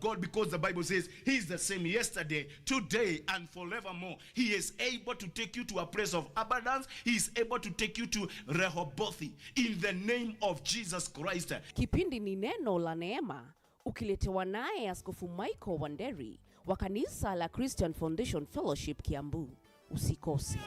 God, because the Bible says he is the same yesterday, today, and forevermore. He is able to take you to a place of abundance. He is able to take you to Rehoboth in the name of Jesus Christ. Kipindi ni neno la neema, ukiletewa naye Askofu Michael Wanderi wa kanisa la Christian Foundation Fellowship Kiambu. Usikose.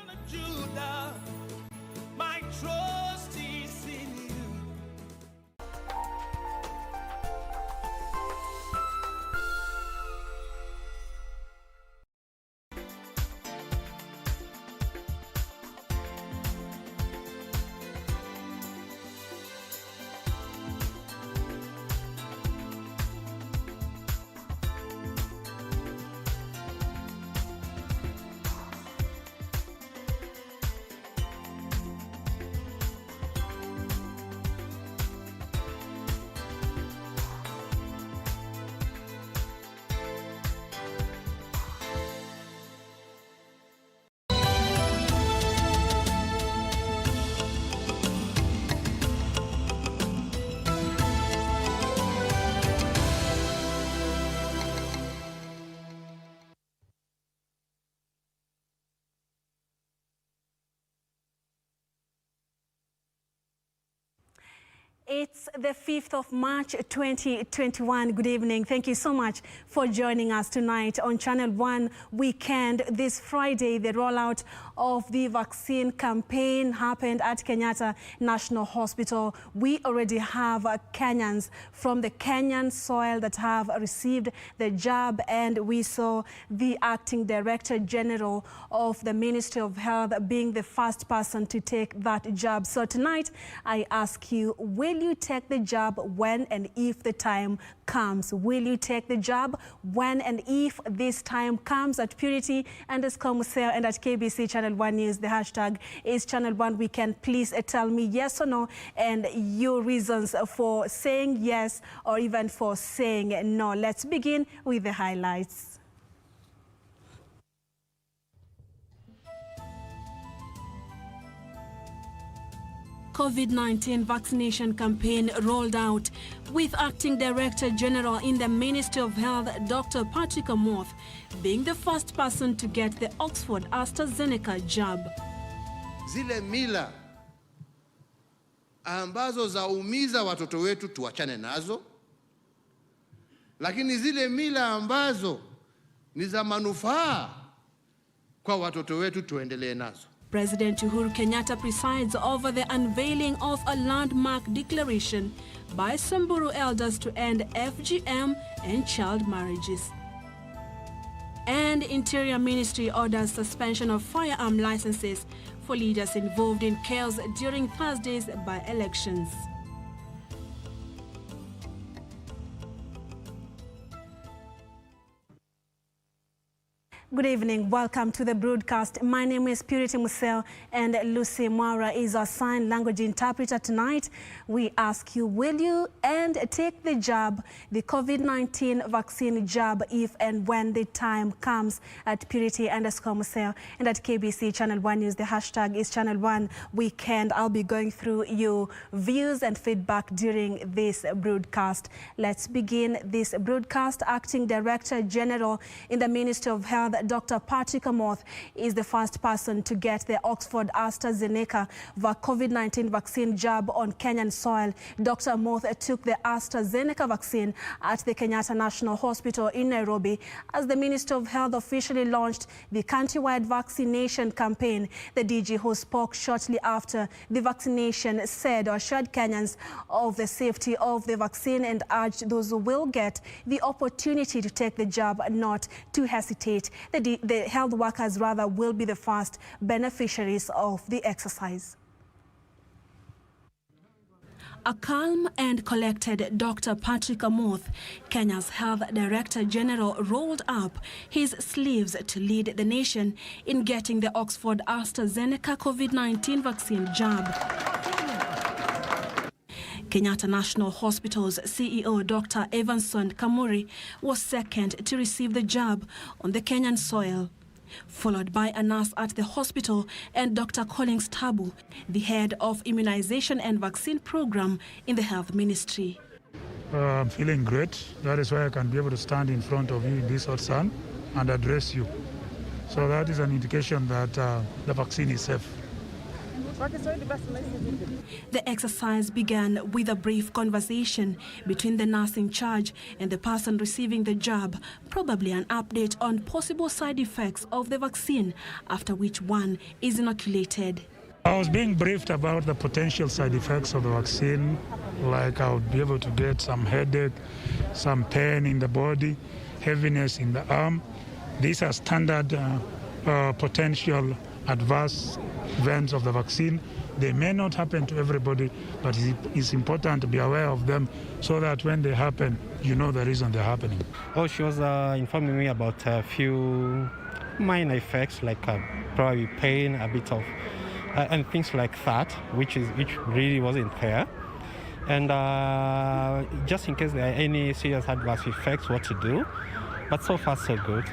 It's the 5th of March 2021. Good evening. Thank you so much for joining us tonight on Channel 1 Weekend. This Friday, the rollout of the vaccine campaign happened at Kenyatta National Hospital. We already have Kenyans from the Kenyan soil that have received the jab, and we saw the Acting Director General of the Ministry of Health being the first person to take that jab. So tonight, I ask you, will you take the jab when and if the time comes? Will you take the jab when and if this time comes? At Purity_Museo and at KBC Channel 1 News, the hashtag is Channel 1 Weekend. Please tell me yes or no and your reasons for saying yes or even for saying no. Let's begin with the highlights. COVID-19 vaccination campaign rolled out, with Acting Director General in the Ministry of Health, Dr. Patrick Amoth, being the first person to get the Oxford AstraZeneca jab. Zile mila ambazo zaumiza watoto wetu tuachane nazo, lakini zile mila ambazo ni za manufaa kwa watoto wetu tuendelee nazo. President Uhuru Kenyatta presides over the unveiling of a landmark declaration by Samburu elders to end FGM and child marriages. And Interior Ministry orders suspension of firearm licenses for leaders involved in chaos during Thursday's by-elections. Good evening. Welcome to the broadcast. My name is Purity Museo and Lucy Mwara is our sign language interpreter tonight. We ask you, will you take the jab, the COVID-19 vaccine jab, if and when the time comes? At Purity_Museo and at KBC Channel 1 News, the hashtag is Channel 1 Weekend. I'll be going through your views and feedback during this broadcast. Let's begin this broadcast. Acting Director General in the Ministry of Health, Dr. Patrick Amoth, is the first person to get the Oxford AstraZeneca COVID-19 vaccine jab on Kenyan soil. Dr. Amoth took the AstraZeneca vaccine at the Kenyatta National Hospital in Nairobi as the Ministry of Health officially launched the countrywide vaccination campaign. The DG, who spoke shortly after the vaccination, said or assured Kenyans of the safety of the vaccine and urged those who will get the opportunity to take the jab not to hesitate. The health workers, rather, will be the first beneficiaries of the exercise. A calm and collected Dr. Patrick Amoth, Kenya's Health Director General, rolled up his sleeves to lead the nation in getting the Oxford AstraZeneca COVID-19 vaccine jab. Kenyatta National Hospital's CEO, Dr. Evanson Kamuri, was second to receive the jab on the Kenyan soil, followed by a nurse at the hospital and Dr. Collins Tabu, the head of Immunization and Vaccine Program in the Health Ministry. I'm feeling great. That is why I can be able to stand in front of you in this hot sun and address you. So that is an indication that the vaccine is safe. The exercise began with a brief conversation between the nurse in charge and the person receiving the jab, probably an update on possible side effects of the vaccine, after which one is inoculated. I was being briefed about the potential side effects of the vaccine, like I would be able to get some headache, some pain in the body, heaviness in the arm. These are standard potential adverse events of the vaccine. They may not happen to everybody, but it's important to be aware of them so that when they happen, you know the reason they're happening. Oh, she was informing me about a few minor effects, like probably pain, a bit of, and things like that, which really wasn't there. And just in case there are any serious adverse effects, what to do. But so far, so good.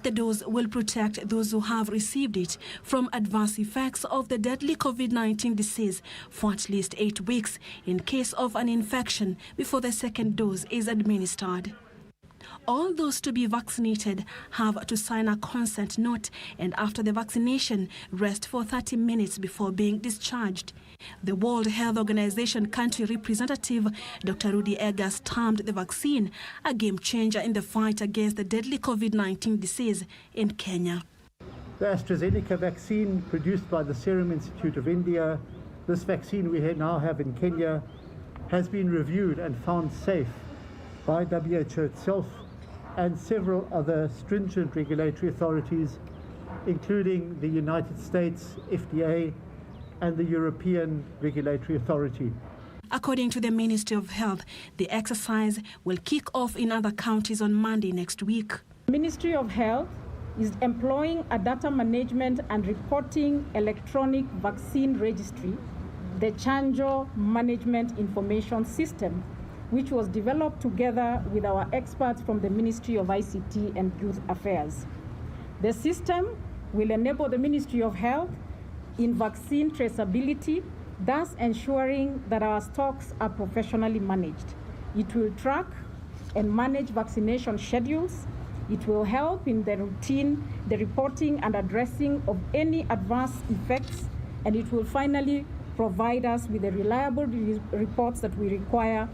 The dose will protect those who have received it from adverse effects of the deadly COVID-19 disease for at least 8 weeks in case of an infection before the second dose is administered. All those to be vaccinated have to sign a consent note and after the vaccination, rest for 30 minutes before being discharged. The World Health Organization country representative, Dr. Rudy Eggers, termed the vaccine a game changer in the fight against the deadly COVID-19 disease in Kenya. The AstraZeneca vaccine produced by the Serum Institute of India, this vaccine we now have in Kenya, has been reviewed and found safe by WHO itself and several other stringent regulatory authorities, including the United States FDA and the European Regulatory Authority. According to the Ministry of Health, the exercise will kick off in other counties on Monday next week. The Ministry of Health is employing a data management and reporting electronic vaccine registry, the Chanjo Management Information System, which was developed together with our experts from the Ministry of ICT and Youth Affairs. The system will enable the Ministry of Health in vaccine traceability, thus ensuring that our stocks are professionally managed. It will track and manage vaccination schedules. It will help in the routine, the reporting and addressing of any adverse effects, and it will finally provide us with the reliable reports that we require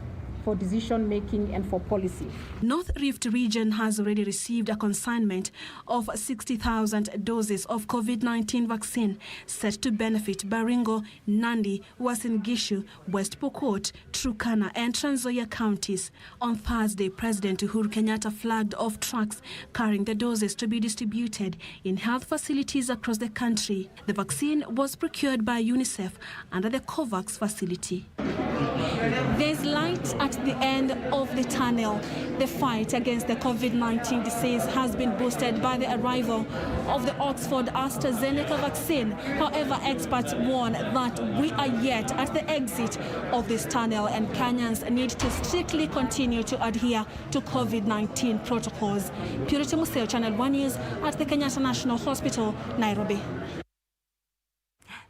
for decision making and for policy. North Rift region has already received a consignment of 60,000 doses of COVID-19 vaccine set to benefit Baringo, Nandi, Uasin Gishu, West Pokot, Turkana and Trans Nzoia counties. On Thursday, President Uhuru Kenyatta flagged off trucks carrying the doses to be distributed in health facilities across the country. The vaccine was procured by UNICEF under the COVAX facility. There's light at the end of the tunnel. The fight against the COVID-19 disease has been boosted by the arrival of the Oxford AstraZeneca vaccine. However, experts warn that we are yet at the exit of this tunnel and Kenyans need to strictly continue to adhere to COVID-19 protocols. Purity Museo, Channel 1 News at the Kenyatta National Hospital, Nairobi.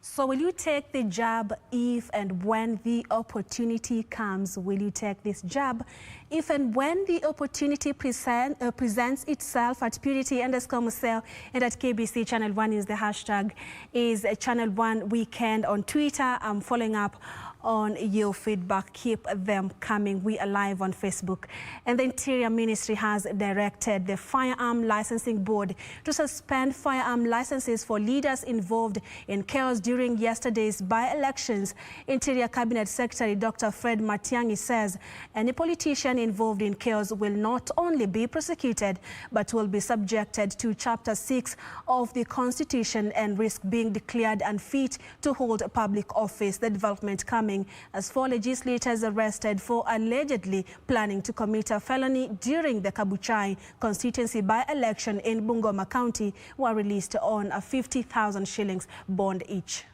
So will you take the jab if and when the opportunity comes? Will you take this jab if and when the opportunity presents itself? At Purity_Museo and at KBC Channel 1 News. The hashtag is Channel 1 Weekend on Twitter. I'm following up on your feedback. Keep them coming. We are live on Facebook. And the Interior Ministry has directed the Firearm Licensing Board to suspend firearm licenses for leaders involved in chaos during yesterday's by-elections. Interior Cabinet Secretary Dr. Fred Matiang'i says any politician involved in chaos will not only be prosecuted but will be subjected to Chapter 6 of the Constitution and risk being declared unfit to hold public office. The development coming as 4 legislators arrested for allegedly planning to commit a felony during the Kabuchai constituency by-election in Bungoma County were released on a 50,000 shillings bond each.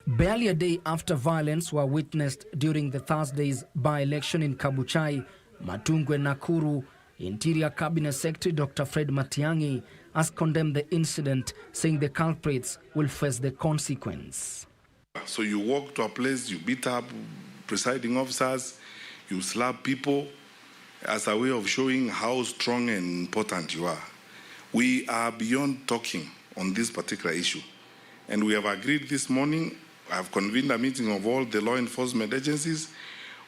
Barely a day after violence were witnessed during the Thursday's by-election in Kabuchai, Matungwe, Nakuru, Interior Cabinet Secretary Dr. Fred Matiang'i has condemned the incident, saying the culprits will face the consequence. So you walk to a place, you beat up presiding officers, you slap people as a way of showing how strong and important you are. We are beyond talking on this particular issue. And we have agreed this morning, I have convened a meeting of all the law enforcement agencies.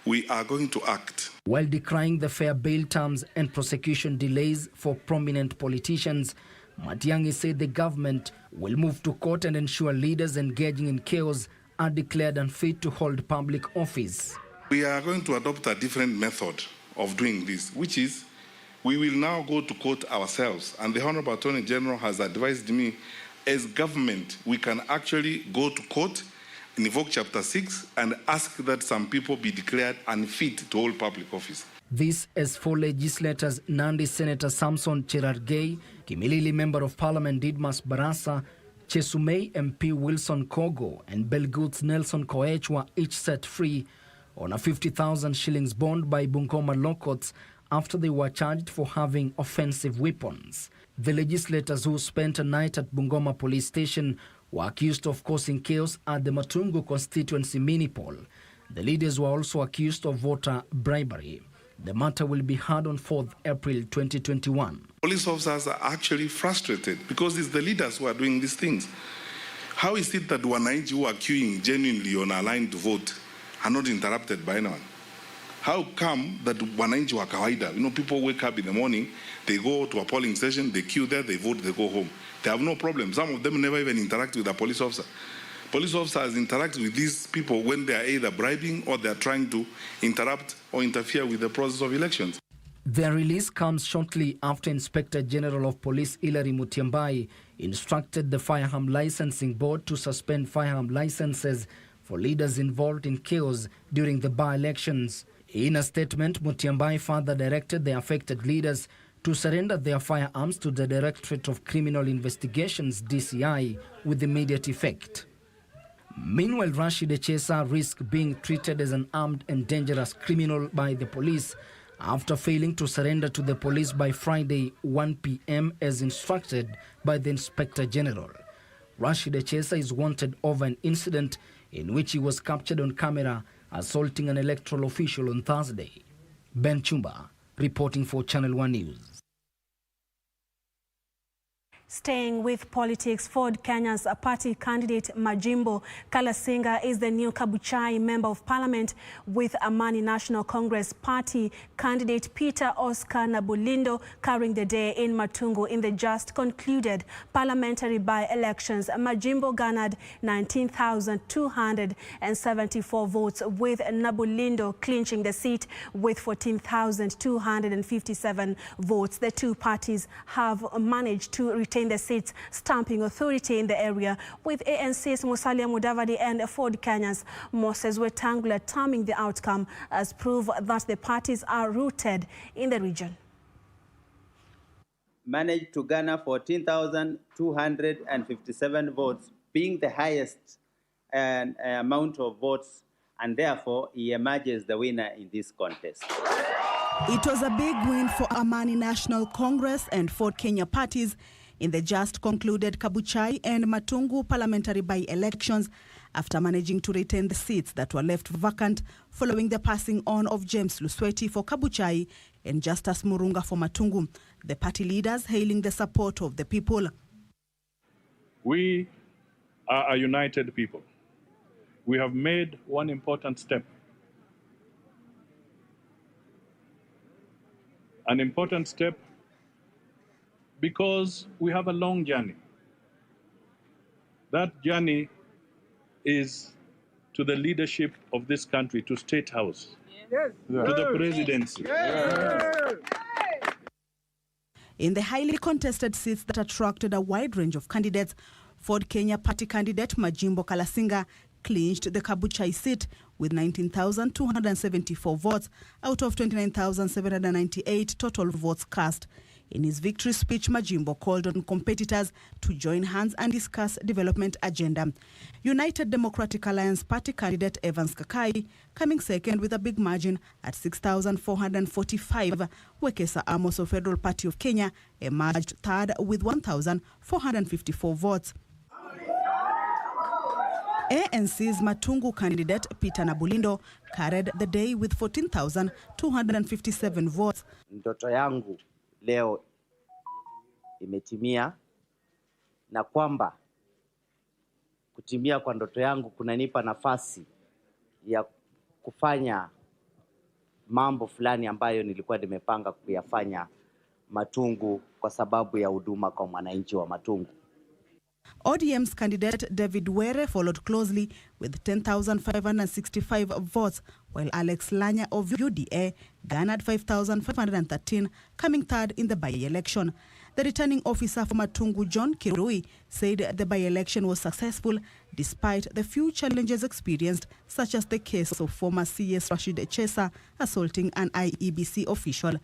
We are going to act. While decrying the fair bail terms and prosecution delays for prominent politicians, Matiang'i said the government will move to court and ensure leaders engaging in chaos are declared unfit to hold public office. We are going to adopt a different method of doing this, which is we will now go to court ourselves. And the Honorable Attorney General has advised me, as government, we can actually go to court, invoke Chapter 6, and ask that some people be declared unfit to hold public office. This as 4 legislators, Nandi Senator Samson Cherargei, Kimilili Member of Parliament Didmas Barasa, Chesumei MP Wilson Kogo, and Belguts Nelson Koech were each set free on a 50,000 shillings bond by Bungoma law courts after they were charged for having offensive weapons. The legislators who spent a night at Bungoma police station were accused of causing chaos at the Matungu constituency mini-poll. The leaders were also accused of voter bribery. The matter will be heard on 4th April 2021. Police officers are actually frustrated because it's the leaders who are doing these things. How is it that wananchi who are queuing genuinely on a line to vote are not interrupted by anyone? How come that wananchi wa kawaida, people wake up in the morning, they go to a polling station, they queue there, they vote, they go home. They have no problem. Some of them never even interact with a police officer. Police officers interact with these people when they are either bribing or they are trying to interrupt or interfere with the process of elections. Their release comes shortly after Inspector General of Police Hilary Mutyambai instructed the Firearm Licensing Board to suspend firearm licenses for leaders involved in chaos during the by-elections. In a statement, Mutyambai further directed the affected leaders to surrender their firearms to the Directorate of Criminal Investigations (DCI) with immediate effect. Meanwhile, Rashid Echesa risks being treated as an armed and dangerous criminal by the police after failing to surrender to the police by Friday 1 p.m. as instructed by the Inspector General. Rashid Echesa is wanted over an incident in which he was captured on camera assaulting an electoral official on Thursday. Ben Chumba, reporting for Channel 1 News. Staying with politics, Ford Kenya's party candidate Majimbo Kalasinga is the new Kabuchai Member of Parliament, with Amani National Congress Party candidate Peter Oscar Nabulindo carrying the day in Matungu in the just concluded parliamentary by-elections. Majimbo garnered 19,274 votes, with Nabulindo clinching the seat with 14,257 votes. The two parties have managed to retain the seats, stamping authority in the area, with ANC's Musalia Mudavadi and Ford Kenya's Moses Wetangula terming the outcome as proof that the parties are rooted in the region. Managed to garner 14,257 votes, being the highest amount of votes, and therefore he emerges the winner in this contest. It was a big win for Amani National Congress and Ford Kenya parties in the just concluded Kabuchai and Matungu parliamentary by-elections, after managing to retain the seats that were left vacant following the passing on of James Lusweti for Kabuchai and Justus Murunga for Matungu, the party leaders hailing the support of the people. We are a united people. We have made one important step. An important step because we have a long journey. That journey is to the leadership of this country, to State House, to the presidency. In the highly contested seats that attracted a wide range of candidates, Ford Kenya party candidate Majimbo Kalasinga clinched the Kabuchai seat with 19,274 votes out of 29,798 total votes cast. In his victory speech, Majimbo called on competitors to join hands and discuss development agenda. United Democratic Alliance party candidate Evans Kakai coming second with a big margin at 6,445. Wekesa Amos of Federal Party of Kenya emerged third with 1,454 votes. ANC's Matungu candidate Peter Nabulindo carried the day with 14,257 votes. Ndoto yangu leo imetimia, na kwamba kutimia kwa ndoto yangu kunanipa nafasi ya kufanya mambo fulani ambayo nilikuwa nimepanga kuyafanya Matungu kwa sababu ya huduma kwa mwananchi wa Matungu. ODM's candidate David Were followed closely with 10,565 votes, while Alex Lanya of UDA garnered 5,513, coming third in the by-election. The returning officer for Matungu, John Kirui, said the by-election was successful despite the few challenges experienced, such as the case of former CS Rashid Chesa assaulting an IEBC official.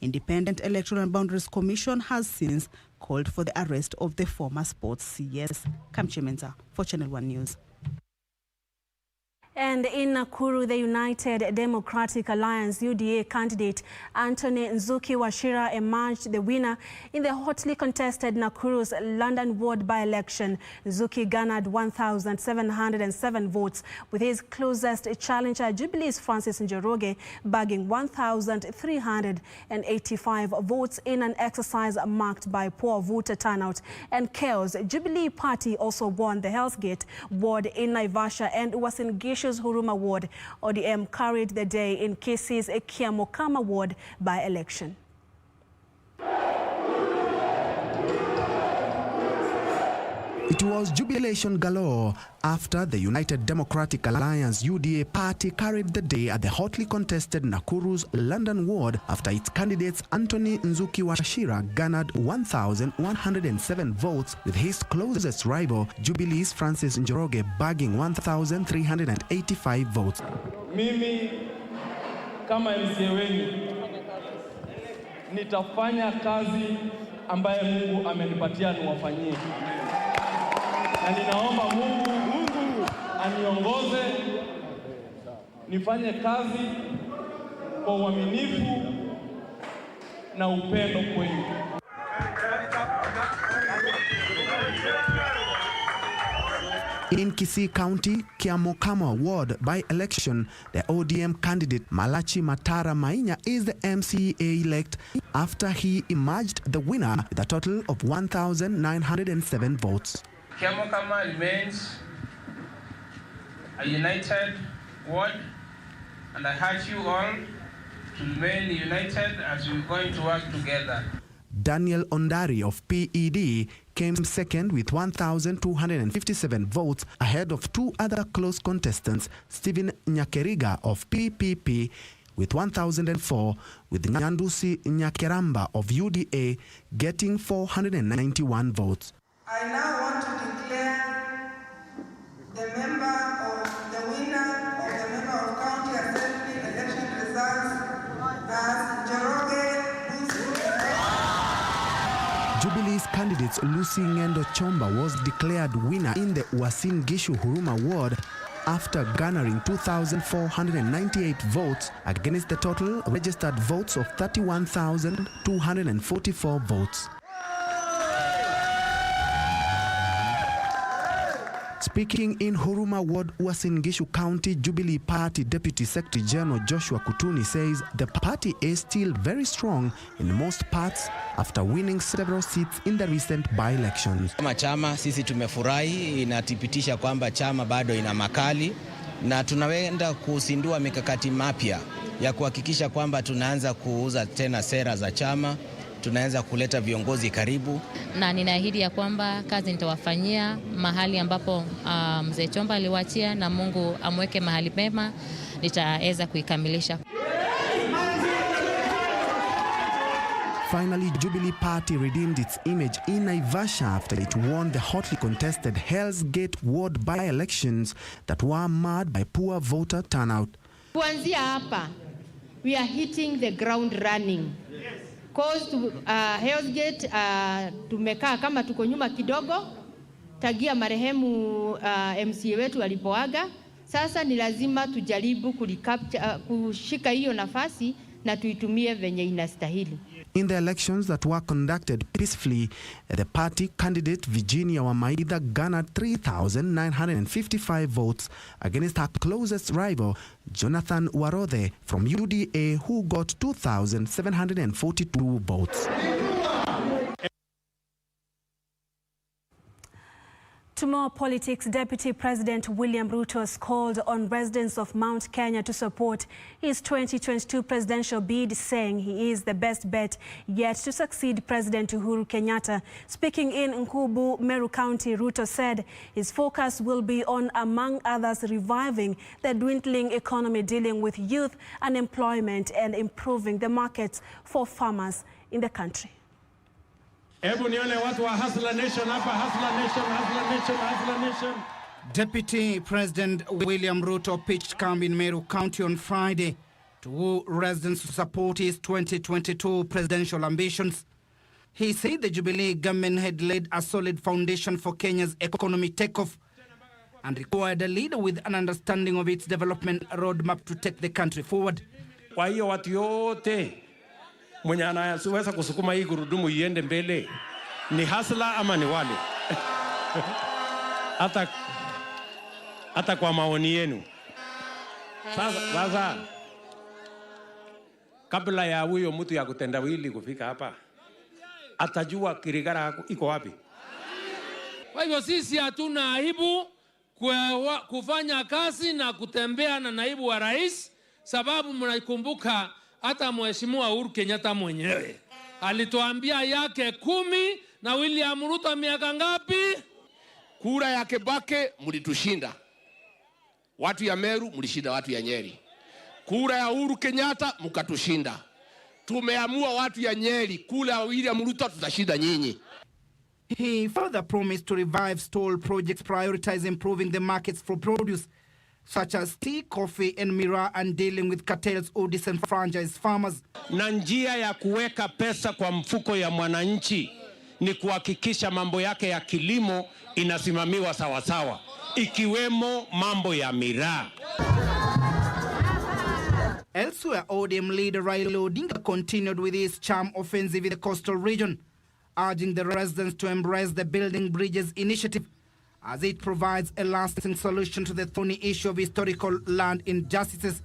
Independent Electoral and Boundaries Commission has since called for the arrest of the former sports CS. Kamche Menza for Channel 1 News. And in Nakuru, the United Democratic Alliance UDA candidate Anthony Nzuki Wachira emerged the winner in the hotly contested Nakuru's London ward by-election. Nzuki garnered 1,707 votes, with his closest challenger Jubilee's Francis Njoroge bagging 1,385 votes in an exercise marked by poor voter turnout and chaos. Jubilee Party also won the Hellsgate ward in Naivasha and Uasin Gishu's Huruma ward. ODM carried the day in Kisisi's Kiamokama ward by-election. It was jubilation galore after the United Democratic Alliance UDA party carried the day at the hotly contested Nakuru's London ward after its candidates Anthony Nzuki Wachira garnered 1,107 votes, with his closest rival Jubilee's Francis Njoroge bagging 1,385 votes. Mimi kama MCA wenu nitafanya kazi ambaye Mungu amenipatia niwafanyie. Na ninaomba Mungu aniongoze nifanye kazi kwa uaminifu na upendo kwenu. In Kisii County, Kiamokama ward by-election, the ODM candidate Malachi Matara Mainya is the MCA-elect after he emerged the winner with a total of 1,907 votes. Kiamokama remains a united ward, and I urge you all to remain united as we're going to work together. Daniel Ondari of PED came second with 1,257 votes ahead of two other close contestants, Stephen Nyakeriga of PPP with 1,004, with Nyandusi Nyakeramba of UDA getting 491 votes. I now want to declare the winner of the member of County Assembly election results as Njoroge Lucy. Jubilee's candidate Lucy Ngendo Chomba was declared winner in the Uasin Gishu Huruma ward after garnering 2,498 votes against the total registered votes of 31,244 votes. Speaking in Huruma Ward, Uasin Gishu County, Jubilee Party Deputy Secretary General Joshua Kutuni says the party is still very strong in most parts after winning several seats in the recent by-elections. Kama chama sisi tumefurahi, inathibitisha kwamba chama bado ina makali na tunaenda kuzindua mikakati mapya ya kuhakikisha kwamba tunaanza kuuza tena sera za chama, tunaanza kuleta viongozi karibu, na ninaahidi ya kwamba kazi nitawafanyia mahali ambapo mzee Chomba aliwaachia, na Mungu amweke mahali pema, nitaweza kuikamilisha. Finally, Jubilee Party redeemed its image in Naivasha after it won the hotly contested Hell's Gate ward by-elections that were marred by poor voter turnout. Kuanzia hapa, we are hitting the ground running. Cause to Hell's Gate tumekaa kama tuko nyuma kidogo tagia marehemu MCA wetu alipoaga. Sasa ni lazima tujaribu kushika hiyo nafasi na tuitumie venye inastahili. In the elections that were conducted peacefully, the party candidate Virginia Wamaitha garnered 3,955 votes against her closest rival, Jonathan Warothe from UDA, who got 2,742 votes. To more politics, Deputy President William Ruto has called on residents of Mount Kenya to support his 2022 presidential bid, saying he is the best bet yet to succeed President Uhuru Kenyatta. Speaking in Nkubu, Meru County, Ruto said his focus will be on, among others, reviving the dwindling economy, dealing with youth unemployment, and improving the markets for farmers in the country. Deputy President William Ruto pitched camp in Meru County on Friday to woo residents to support his 2022 presidential ambitions. He said the Jubilee government had laid a solid foundation for Kenya's economy takeoff and required a leader with an understanding of its development roadmap to take the country forward. Kwa hiyo watu yote mwenye anaweza kusukuma hii gurudumu iende mbele ni hasla ama ni wale? hata kwa maoni yenu. Sasa kabla ya huyo mtu ya kutendawili kufika hapa, atajua Kirigara iko wapi. Kwa hivyo sisi hatuna aibu kufanya kazi na kutembea na naibu wa rais, sababu mnakumbuka hata Mheshimiwa Uhuru Kenyatta mwenyewe alituambia yake 10 na William Ruto miaka ngapi? Kura ya Kebake mlitushinda. Watu ya Meru mlishinda watu ya Nyeri. Kura ya Uhuru Kenyatta mkatushinda. Tumeamua watu ya Nyeri, kura ya William Ruto tutashinda nyinyi. He further promised to revive stall projects, prioritize improving the markets for produce such as tea, coffee and miraa, and dealing with cartels or disenfranchised farmers. Na njia ya kuweka pesa kwa mfuko ya mwananchi ni kuhakikisha mambo yake ya kilimo inasimamiwa sawa sawa, ikiwemo mambo ya miraa. Elsewhere, ODM leader Raila Odinga continued with his charm offensive in the coastal region, urging the residents to embrace the Building Bridges initiative as it provides a lasting solution to the thorny issue of historical land injustices.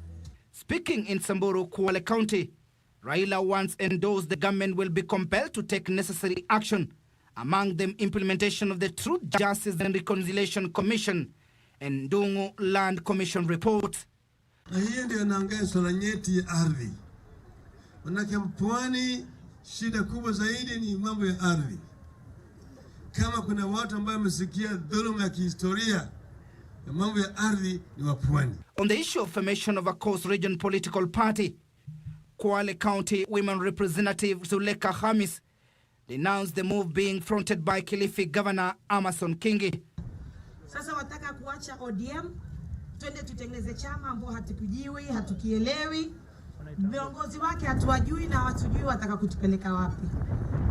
Speaking in Samburu, Kwale County, Raila once endorsed the government will be compelled to take necessary action, among them implementation of the Truth, Justice and Reconciliation Commission and Ndungu Land Commission report. Na hii ndio naongea swala nyeti ya ardhi. Manake mpwani shida kubwa zaidi ni mambo ya ardhi. Kama kuna watu ambao wamesikia dhuluma ya kihistoria ya mambo ya ardhi ni wapwani. On the issue of formation of a coast region political party, Kwale County Women Representative Zuleka Hamis denounced the move being fronted by Kilifi Governor Amason Kingi. Sasa wataka kuacha ODM, twende tutengeneze chama ambao hatukujui, hatukielewi, viongozi wake hatuwajui na hatujui wataka kutupeleka wapi.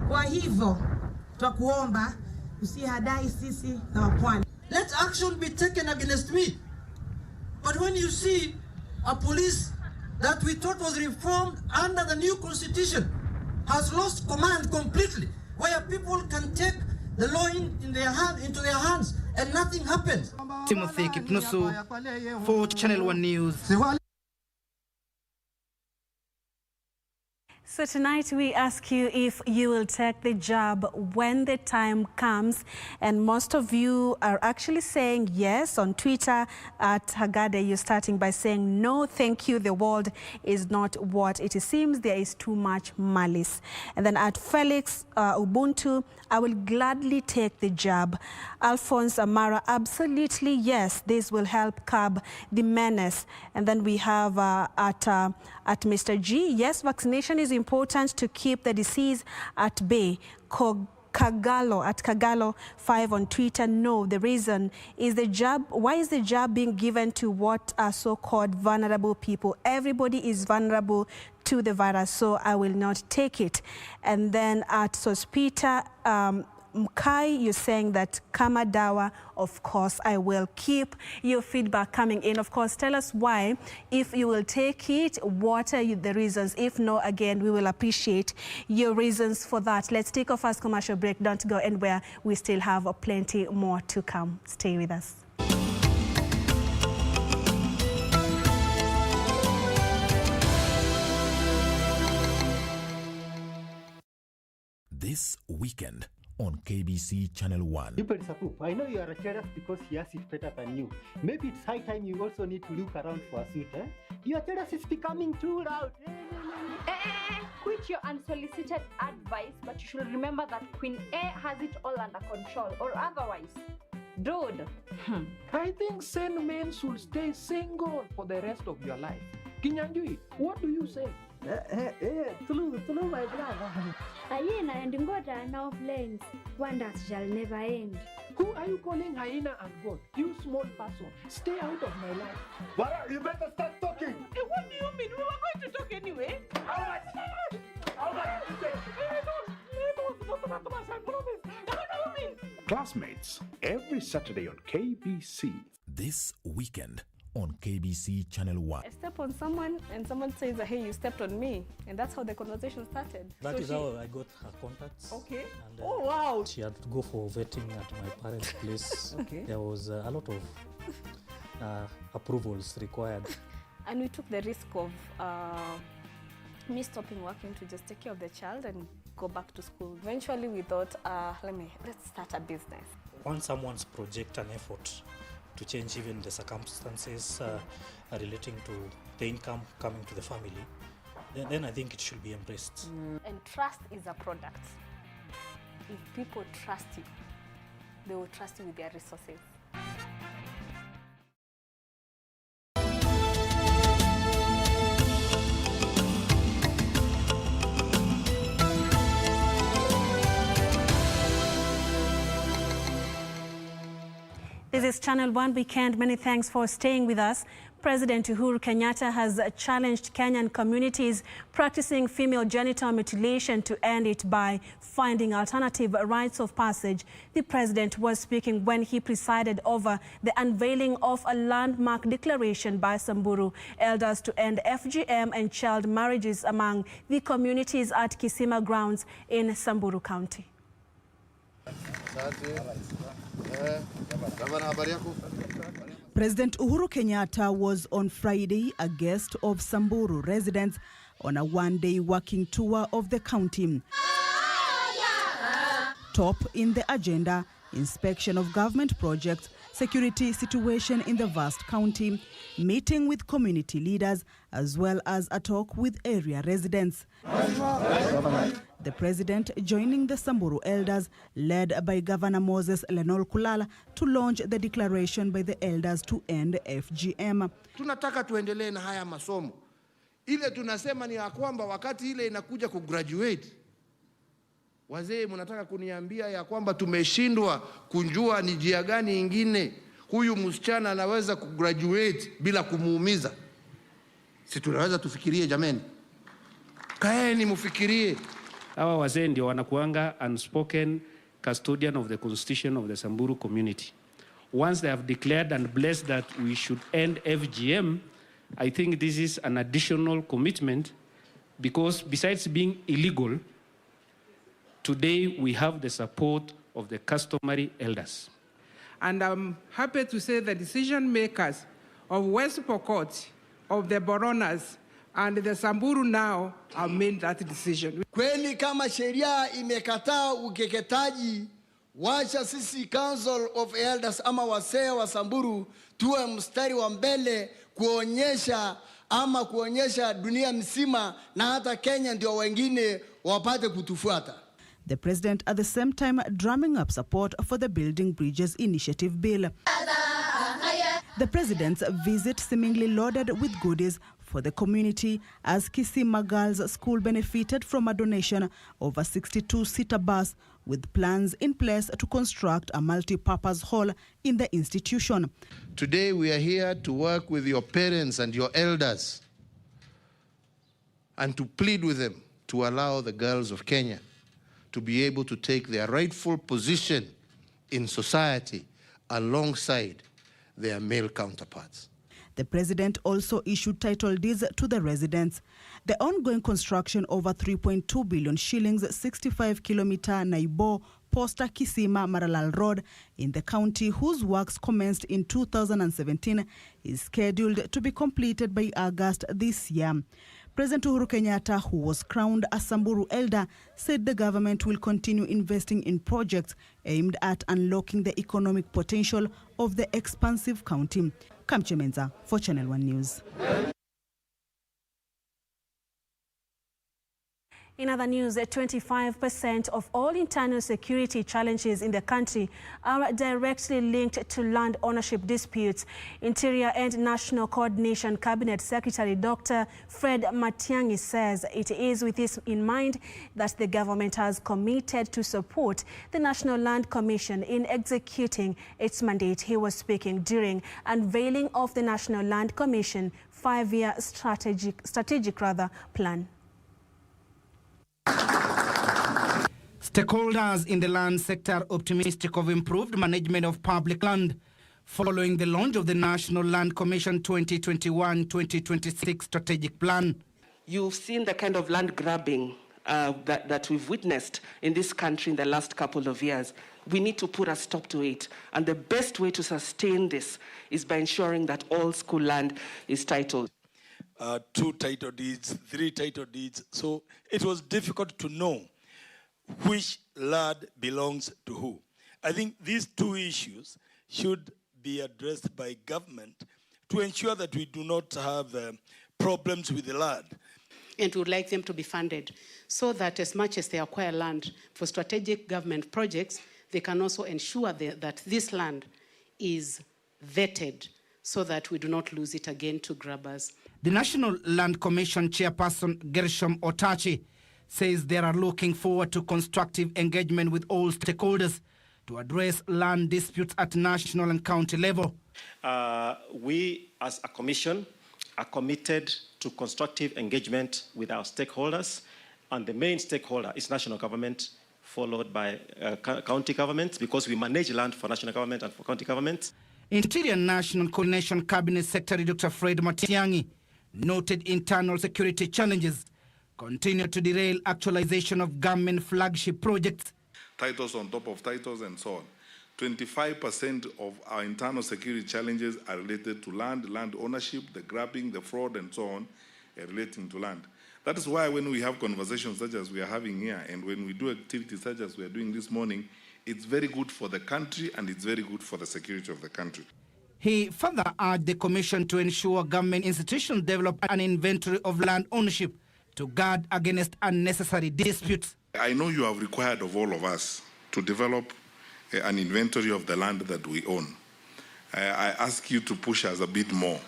Kwa hivyo twakuomba usihadai sisi na wapwani. Let action be taken against me. But when you see a police that we thought was reformed under the new constitution has lost command completely, where people can take the law into their hands and nothing happens. Timothy Kipnusu for Channel 1 News. So tonight we ask you if you will take the job when the time comes, and most of you are actually saying yes. On Twitter at Hagade, you're starting by saying no, thank you, the world is not what it seems, there is too much malice. And then at Felix Ubuntu, I will gladly take the job. Alphonse Amara, absolutely yes, this will help curb the menace. And then we have at Mr. G, yes, vaccination is important to keep the disease at bay. Kagalo at Kagalo 5 on Twitter, no, the reason is the jab. Why is the jab being given to what are so-called vulnerable people? Everybody is vulnerable to the virus, so I will not take it. And then at Sospita, Mkai, you're saying that kama dawa, of course, I will keep. Your feedback coming in. Of course, tell us why. If you will take it, what are the reasons? If no, again, we will appreciate your reasons for that. Let's take our first commercial break. Don't go anywhere. We still have plenty more to come. Stay with us. This weekend on KBC Channel 1. I know you are jealous because he has it better than you. Maybe it's high time you also need to look around for a suit, eh? Your jealous is becoming too loud. Quit your unsolicited advice, but you should remember that Queen A has it all under control, or otherwise. Dude. I think sane men should stay single for the rest of your life. Kinyanjui, what do you say? Tulu, my brother. Hyena and Ngoda now flames. Wonders shall never end. Who are you calling hyena and God? You small person. Stay out of my life. But you better start talking. Hey, what do you mean? We were going to talk anyway. How much? Classmates, every Saturday on KBC. This weekend on KBC Channel 1. I step on someone and someone says, hey, you stepped on me. And that's how the conversation started. That is how I got her contacts. Okay. And, oh, wow. She had to go for vetting at my parents' place. Okay. There was a lot of approvals required. And we took the risk of me stopping working to just take care of the child and go back to school. Eventually we thought, let's start a business. Once someone's project an effort to change even the circumstances relating to the income coming to the family, then I think it should be embraced. And trust is a product. If people trust you, they will trust you with their resources. This is Channel 1 Weekend. Many thanks for staying with us. President Uhuru Kenyatta has challenged Kenyan communities practicing female genital mutilation to end it by finding alternative rites of passage. The president was speaking when he presided over the unveiling of a landmark declaration by Samburu elders to end FGM and child marriages among the communities at Kisima grounds in Samburu County. President Uhuru Kenyatta was on Friday a guest of Samburu residents on a one-day working tour of the county. Top in the agenda, inspection of government projects, security situation in the vast county, meeting with community leaders, as well as a talk with area residents. The president joining the Samburu elders, led by Governor Moses Lenol Kulala, to launch the declaration by the elders to end FGM. Tunataka tuendelee na haya masomo. Ile tunasema ni ya kwamba wakati ile inakuja kugraduate, wazee mnataka kuniambia ya kwamba tumeshindwa kunjua ni njia gani ingine huyu msichana anaweza kugraduate bila kumuumiza. Si tunaweza tufikirie jameni? Kaeni mufikirie. Hawa wazee ndio wanakuanga unspoken custodian of the constitution of the Samburu community. Once they have declared and blessed that we should end FGM, I think this is an additional commitment, because besides being illegal, today we have the support of the customary elders. And I'm happy to say the decision makers of West Pokot, of the Boronas, and the Samburu now have made that decision. Kweli kama sheria imekataa ukeketaji, wacha sisi Council of Elders ama wasee wa Samburu tuwe mstari wa mbele kuonyesha dunia mzima na hata Kenya ndio wengine wapate kutufuata. The president at the same time drumming up support for the Building Bridges Initiative bill. The president's visit seemingly loaded with goodies for the community, as Kisima Girls School benefited from a donation of a 62-seater bus with plans in place to construct a multi-purpose hall in the institution. Today we are here to work with your parents and your elders and to plead with them to allow the girls of Kenya to be able to take their rightful position in society alongside their male counterparts. The president also issued title deeds to the residents. The ongoing construction over 3.2 billion shillings, 65-kilometer Naibo Posta Kisima Maralal Road in the county, whose works commenced in 2017, is scheduled to be completed by August this year. President Uhuru Kenyatta, who was crowned a Samburu elder, said the government will continue investing in projects aimed at unlocking the economic potential of the expansive county. Kamche Menza for Channel 1 News. In other news, 25% of all internal security challenges in the country are directly linked to land ownership disputes. Interior and National Coordination Cabinet Secretary Dr. Fred Matiang'i says it is with this in mind that the government has committed to support the National Land Commission in executing its mandate. He was speaking during unveiling of the National Land Commission 5-year strategic plan. Stakeholders in the land sector are optimistic of improved management of public land following the launch of the National Land Commission 2021-2026 strategic plan. You've seen the kind of land grabbing that we've witnessed in this country in the last couple of years. We need to put a stop to it. And the best way to sustain this is by ensuring that all school land is titled. 2 title deeds, 3 title deeds. So it was difficult to know which land belongs to who. I think these 2 issues should be addressed by government to ensure that we do not have problems with the land. And we would like them to be funded so that as much as they acquire land for strategic government projects, they can also ensure that this land is vetted so that we do not lose it again to grabbers. The National Land Commission chairperson Gershom Otachi says they are looking forward to constructive engagement with all stakeholders to address land disputes at national and county level. We as a commission are committed to constructive engagement with our stakeholders, and the main stakeholder is national government, followed by county governments, because we manage land for national government and for county governments. Interior and National Coordination Cabinet Secretary Dr. Fred Matiang'i noted internal security challenges continue to derail actualization of government flagship projects. Titles on top of titles and so on. 25% of our internal security challenges are related to land ownership, the grabbing, the fraud, and so on, relating to land. That is why when we have conversations such as we are having here, and when we do activities such as we are doing this morning, it's very good for the country and it's very good for the security of the country. He further urged the Commission to ensure government institutions develop an inventory of land ownership to guard against unnecessary disputes. I know you have required of all of us to develop an inventory of the land that we own. I ask you to push us a bit more.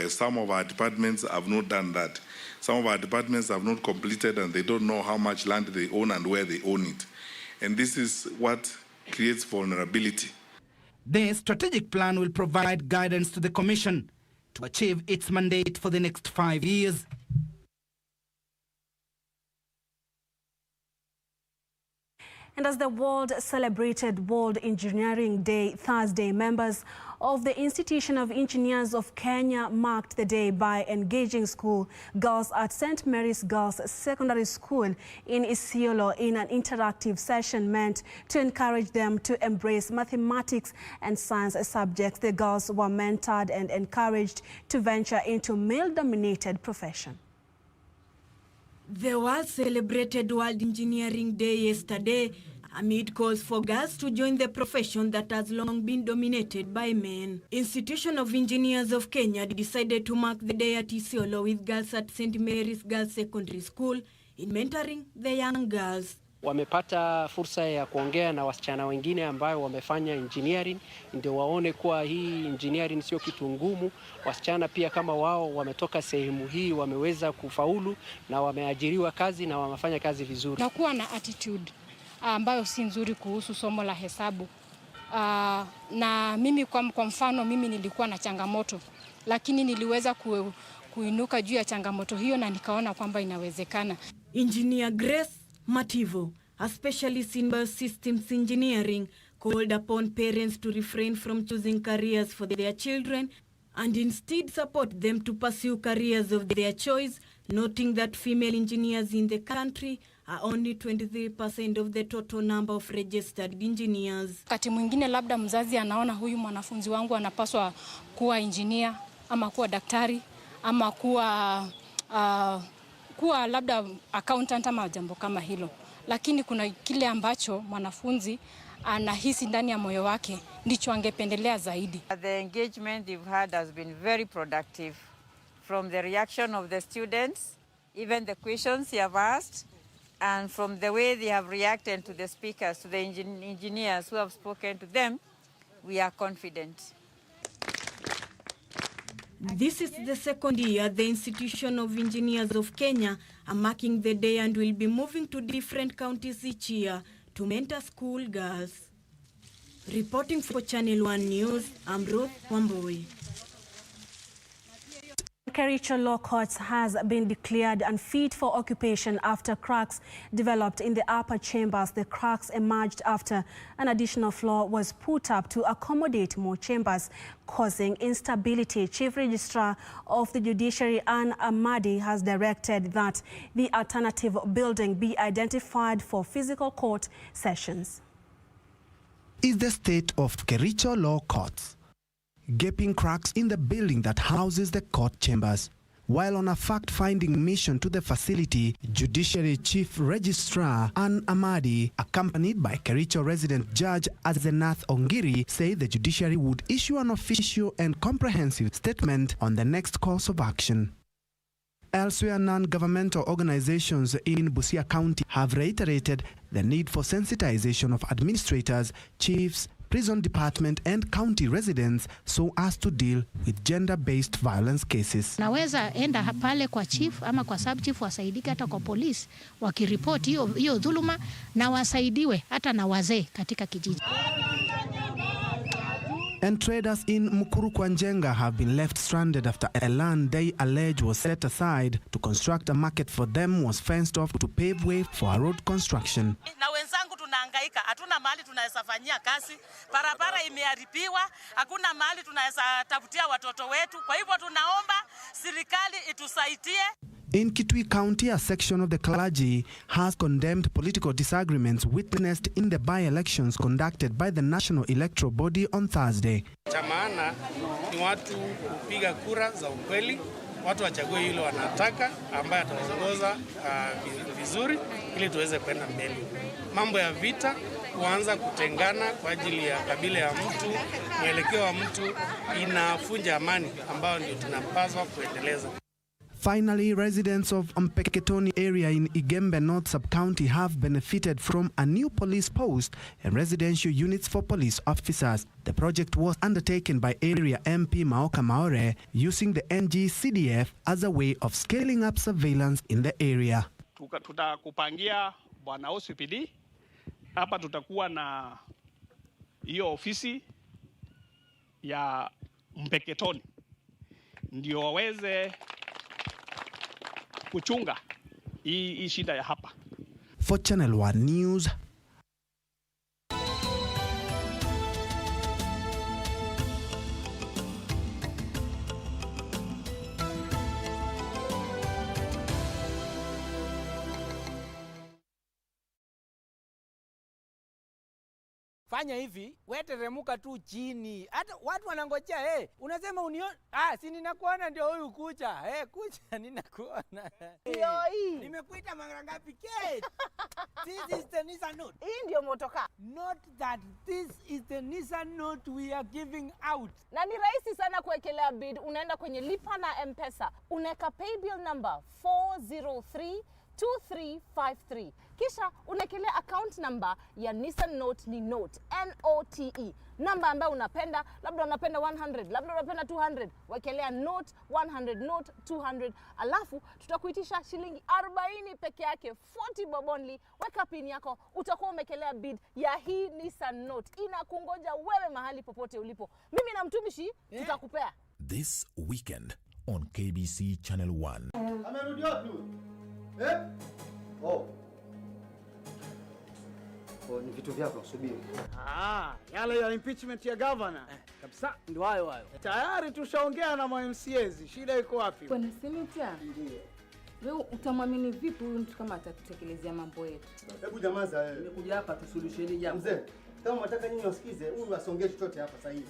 Some of our departments have not done that. Some of our departments have not completed and they don't know how much land they own and where they own it. And this is what creates vulnerability. The strategic plan will provide guidance to the Commission to achieve its mandate for the next 5 years. And as the world celebrated World Engineering Day Thursday, members of the Institution of Engineers of Kenya marked the day by engaging school girls at St. Mary's Girls Secondary School in Isiolo in an interactive session meant to encourage them to embrace mathematics and science subjects. The girls were mentored and encouraged to venture into male-dominated profession. The world celebrated World Engineering Day yesterday amid calls for girls to join the profession that has long been dominated by men. Institution of Engineers of Kenya decided to mark the day at Isiolo with girls at St. Mary's Girls Secondary School in mentoring the young girls. Wamepata fursa ya kuongea na wasichana wengine ambao wamefanya engineering, ndio waone kuwa hii engineering sio kitu ngumu. Wasichana pia kama wao wametoka sehemu hii wameweza kufaulu na wameajiriwa kazi na wamefanya kazi vizuri. Nakuwa na attitude ambayo si nzuri kuhusu somo la hesabu. Na mimi kwa mfano mimi nilikuwa na changamoto, lakini niliweza kuinuka juu ya changamoto hiyo na nikaona kwamba inawezekana. Engineer Grace Mativo a specialist in biosystems engineering, called upon parents to refrain from choosing careers for their children and instead support them to pursue careers of their choice, noting that female engineers in the country are only 23% of the total number of registered engineers. Wakati mwingine labda mzazi anaona huyu mwanafunzi wangu anapaswa kuwa engineer ama kuwa daktari ama kuwa labda accountant ama jambo kama hilo. Lakini kuna kile ambacho mwanafunzi anahisi ndani ya moyo wake ndicho angependelea zaidi. The engagement we've had has been very productive, from the reaction of the students, even the questions you have asked, and from the way they have reacted to the speakers, to the engineers who have spoken to them, we are confident. This is the second year the Institution of Engineers of Kenya are marking the day and will be moving to different counties each year to mentor school girls. Reporting for Channel 1 News, I'm Ruth Wambui. Kericho Law Courts has been declared unfit for occupation after cracks developed in the upper chambers. The cracks emerged after an additional floor was put up to accommodate more chambers, causing instability. Chief Registrar of the Judiciary, Ann Amadi, has directed that the alternative building be identified for physical court sessions. Is the state of Kericho Law Courts. Gaping cracks in the building that houses the court chambers. While on a fact-finding mission to the facility, Judiciary Chief Registrar Ann Amadi, accompanied by Kericho resident Judge Azenath Ongiri, say the judiciary would issue an official and comprehensive statement on the next course of action. Elsewhere, non-governmental organizations in Busia County have reiterated the need for sensitization of administrators, chiefs, prison department and county residents so as to deal with gender-based violence cases. Naweza enda pale kwa chief ama kwa sub chief wasaidike hata kwa police wakiripoti hiyo dhuluma na wasaidiwe hata na wazee katika kijiji. And traders in Mukuru kwa Njenga have been left stranded after a land they allege was set aside to construct a market for them was fenced off to pave way for a road construction. Na wenzangu tunahangaika, hatuna mahali tunaweza fanyia kazi, barabara imeharibiwa, hakuna mahali tunaweza tafutia watoto wetu. Kwa hivyo tunaomba serikali itusaidie. In Kitui County, a section of the clergy has condemned political disagreements witnessed in the by-elections conducted by the National Electoral Body on Thursday. Cha maana ni watu kupiga kura za ukweli, watu wachague yule wanataka ambaye ataongoza vizuri ili tuweze kwenda mbele. Mambo ya vita kuanza kutengana kwa ajili ya kabila ya mtu, mwelekeo wa mtu inafunja amani ambayo ndio tunapaswa kuendeleza. Finally, residents of Mpeketoni area in Igembe North Sub-County have benefited from a new police post and residential units for police officers. The project was undertaken by area MP Maoka Maore using the NG-CDF as a way of scaling up surveillance in the area. Tutakupangia bwana OCPD. Hapa tutakuwa na hiyo ofisi ya Mpeketoni ndio waweze kuchunga hii shida ya hapa. For Channel 1 News, fanya hivi, wewe teremuka tu chini. Hata watu wanangojea, unasema unione. Si ninakuona ndio huyu kucha. Kucha ninakuona. Nimekuita mara ngapi Kate? This is the Nissan Note. Hii ndio motoka. Not that this is the Nissan Note we are giving out. Na ni rahisi sana kuwekelea bid. Unaenda kwenye lipa na M-Pesa. Unaweka pay bill number 4032353. Kisha unakelea account number ya Nissan Note ni Note, N-O-T-E. Namba ambayo unapenda, labda unapenda 100, labda unapenda 200. Wekelea Note 100, Note 200. Alafu tutakuitisha shilingi 40 peke yake, 40 bob only. Weka pin yako, utakuwa umekelea bid ya hii Nissan Note. Inakungoja wewe mahali popote ulipo. Mimi na mtumishi tutakupea. This weekend on KBC Channel 1. Amerudi wapi? Oh. vitu vyako subiri. Yale ya impeachment ya governor. Kabisa ndio hayo. Tayari tushaongea na MCAs. Shida iko wapi? Bwana Senator. Ndiyo. Wewe utamwamini vipi huyu mtu kama atatutekelezea mambo yetu? Hebu jamaza wewe. Nimekuja hapa tusuluhishe hili jambo. Mzee, kama unataka nyinyi wasikize, huyu asongee chochote hapa sasa hivi.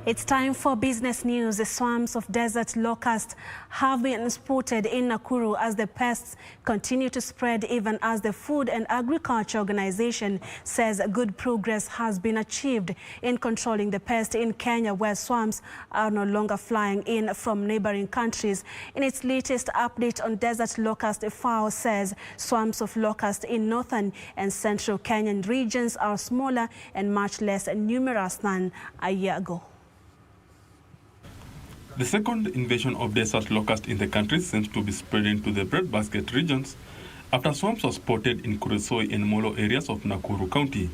It's time for business news. The swarms of desert locust have been spotted in Nakuru as the pests continue to spread, even as the Food and Agriculture Organization says good progress has been achieved in controlling the pest in Kenya, where swarms are no longer flying in from neighboring countries. In its latest update on desert locust, FAO says swarms of locust in northern and central Kenyan regions are smaller and much less numerous than a year ago. The second invasion of desert locust in the country seems to be spreading to the breadbasket regions after swarms were spotted in Kuresoi and Molo areas of Nakuru County.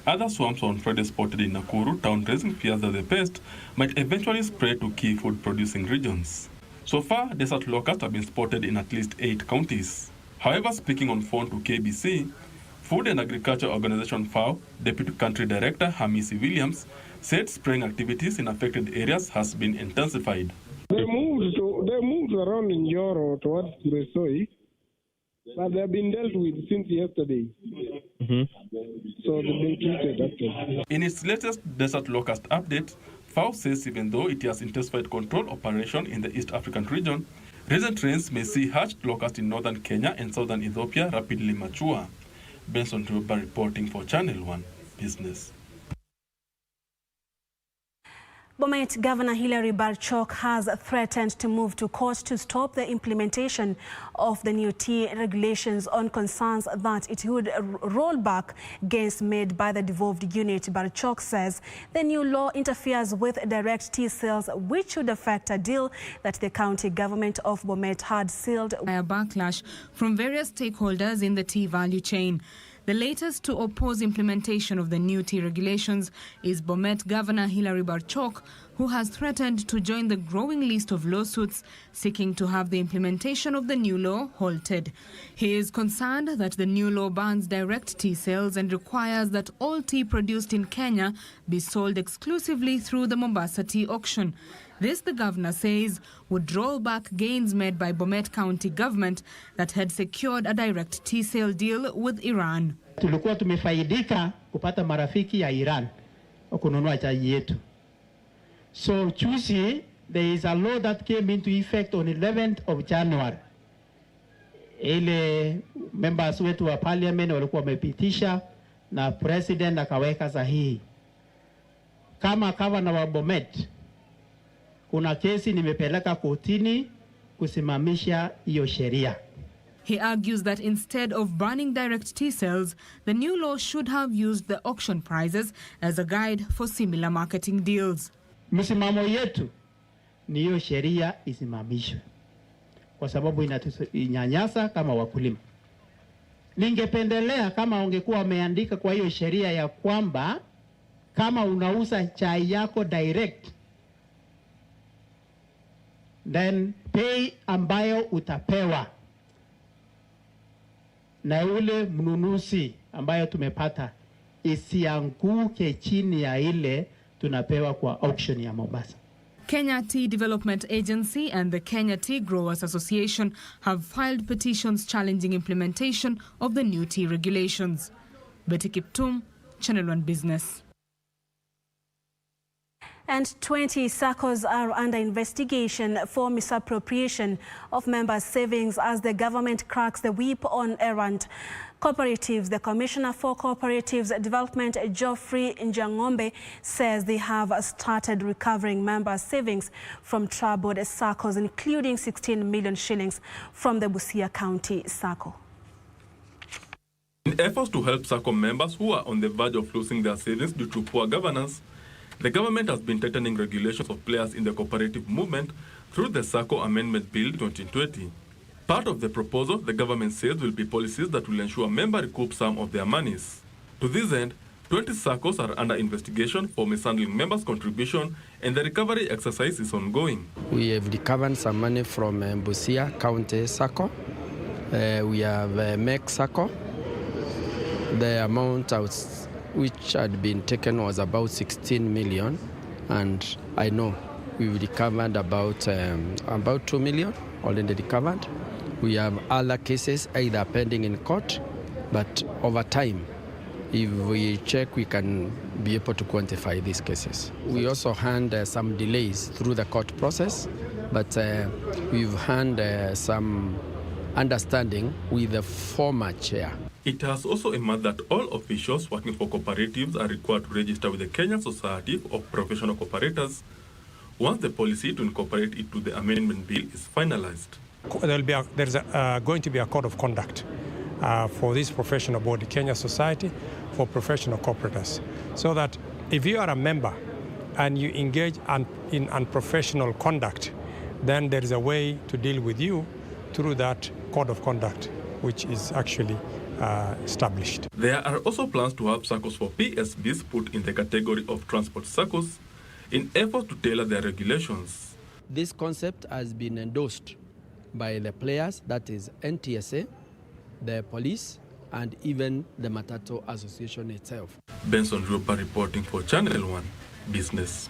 Other swarms were on Friday spotted in Nakuru town, raising fears that the pest might eventually spread to key food-producing regions. So far, desert locusts have been spotted in at least 8 counties. However, speaking on phone to KBC, Food and Agriculture Organization FAO Deputy Country Director Hamisi Williams said spraying activities in affected areas has been intensified. They moved around in Njoro towards Kuresoi, but they have been dealt with since yesterday. So they've been treated actually. In its latest desert locust update, FAO says even though it has intensified control operation in the East African region, recent rains may see hatched locusts in northern Kenya and southern Ethiopia rapidly mature. Benson Ruba reporting for Channel 1 Business. Bomet Governor Hilary Barchok has threatened to move to court to stop the implementation of the new tea regulations on concerns that it would roll back gains made by the devolved unit. Barchok says the new law interferes with direct tea sales, which would affect a deal that the county government of Bomet had sealed. A backlash from various stakeholders in the tea value chain. The latest to oppose implementation of the new tea regulations is Bomet Governor Hilary Barchok, who has threatened to join the growing list of lawsuits seeking to have the implementation of the new law halted. He is concerned that the new law bans direct tea sales and requires that all tea produced in Kenya be sold exclusively through the Mombasa tea auction. This, the governor says, would roll back gains made by Bomet County government that had secured a direct tea sale deal with Iran. Tulikuwa tumefaidika kupata marafiki ya Iran kununua chai yetu. So Tuesday, there is a law that came into effect on 11th of January. Ile members wetu wa parliament walikuwa wamepitisha na president akaweka sahihi. Kama governor wa Bomet, kuna kesi nimepeleka kotini kusimamisha hiyo sheria. He argues that instead of banning direct tea sales, the new law should have used the auction prices as a guide for similar marketing deals. Msimamo yetu ni hiyo sheria isimamishwe kwa sababu inatunyanyasa kama wakulima. Ningependelea kama ungekuwa wameandika kwa hiyo sheria ya kwamba kama unauza chai yako direct, then pay ambayo utapewa na ule mnunuzi ambayo tumepata isianguke chini ya ile tunapewa kwa auction ya Mombasa. Kenya Tea Development Agency and the Kenya Tea Growers Association have filed petitions challenging implementation of the new tea regulations. Betty Kiptum, Channel 1 Business. And 20 SACCOs are under investigation for misappropriation of members' savings as the government cracks the whip on errant cooperatives. The Commissioner for Cooperatives Development, Geoffrey Njang'ombe, says they have started recovering members' savings from troubled SACCOs, including 16 million shillings from the Busia County SACCO. In efforts to help SACCO members who are on the verge of losing their savings due to poor governance, The government has been tightening regulations of players in the cooperative movement through the SACCO Amendment Bill 2020. Part of the proposal, the government says, will be policies that will ensure members recoup some of their monies. To this end, 20 SACCOs are under investigation for mishandling members' contribution, and the recovery exercise is ongoing. We have recovered some money from Museo County SACCO. We have MEC SACCO. The amount which had been taken was about 16 million, and I know we've recovered about 2 million already recovered. We have other cases either pending in court, but over time, if we check, we can be able to quantify these cases. We also had some delays through the court process, but we've had some understanding with the former chair. It has also emerged that all officials working for cooperatives are required to register with the Kenyan Society of Professional Cooperators once the policy to incorporate it to the amendment bill is finalized. There's going to be a code of conduct for this professional body, Kenya Society for Professional Cooperators, so that if you are a member and you engage in unprofessional conduct, then there is a way to deal with you through that code of conduct, which is actually established. There are also plans to have SACCOs for PSBs put in the category of transport SACCOs in efforts to tailor their regulations. This concept has been endorsed by the players, that is NTSA, the police, and even the Matatu Association itself. Benson Rupa reporting for Channel 1 Business.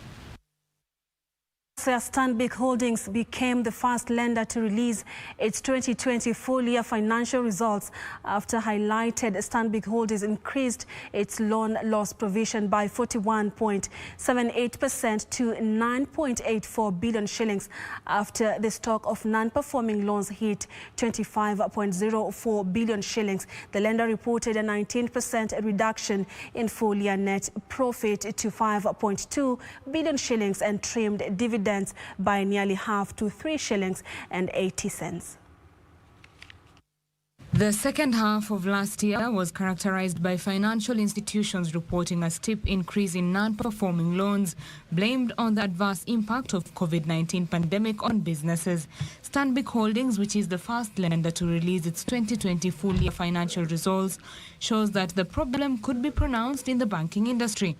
Stanbic Holdings became the first lender to release its 2020 full-year financial results after highlighted Stanbic Holdings increased its loan loss provision by 41.78% to 9.84 billion shillings after the stock of non-performing loans hit 25.04 billion shillings. The lender reported a 19% reduction in full-year net profit to 5.2 billion shillings and trimmed dividends by nearly half to 3 shillings and 80 cents. The second half of last year was characterized by financial institutions reporting a steep increase in non-performing loans, blamed on the adverse impact of COVID-19 pandemic on businesses. Stanbic Holdings, which is the first lender to release its 2020 full-year financial results, shows that the problem could be pronounced in the banking industry.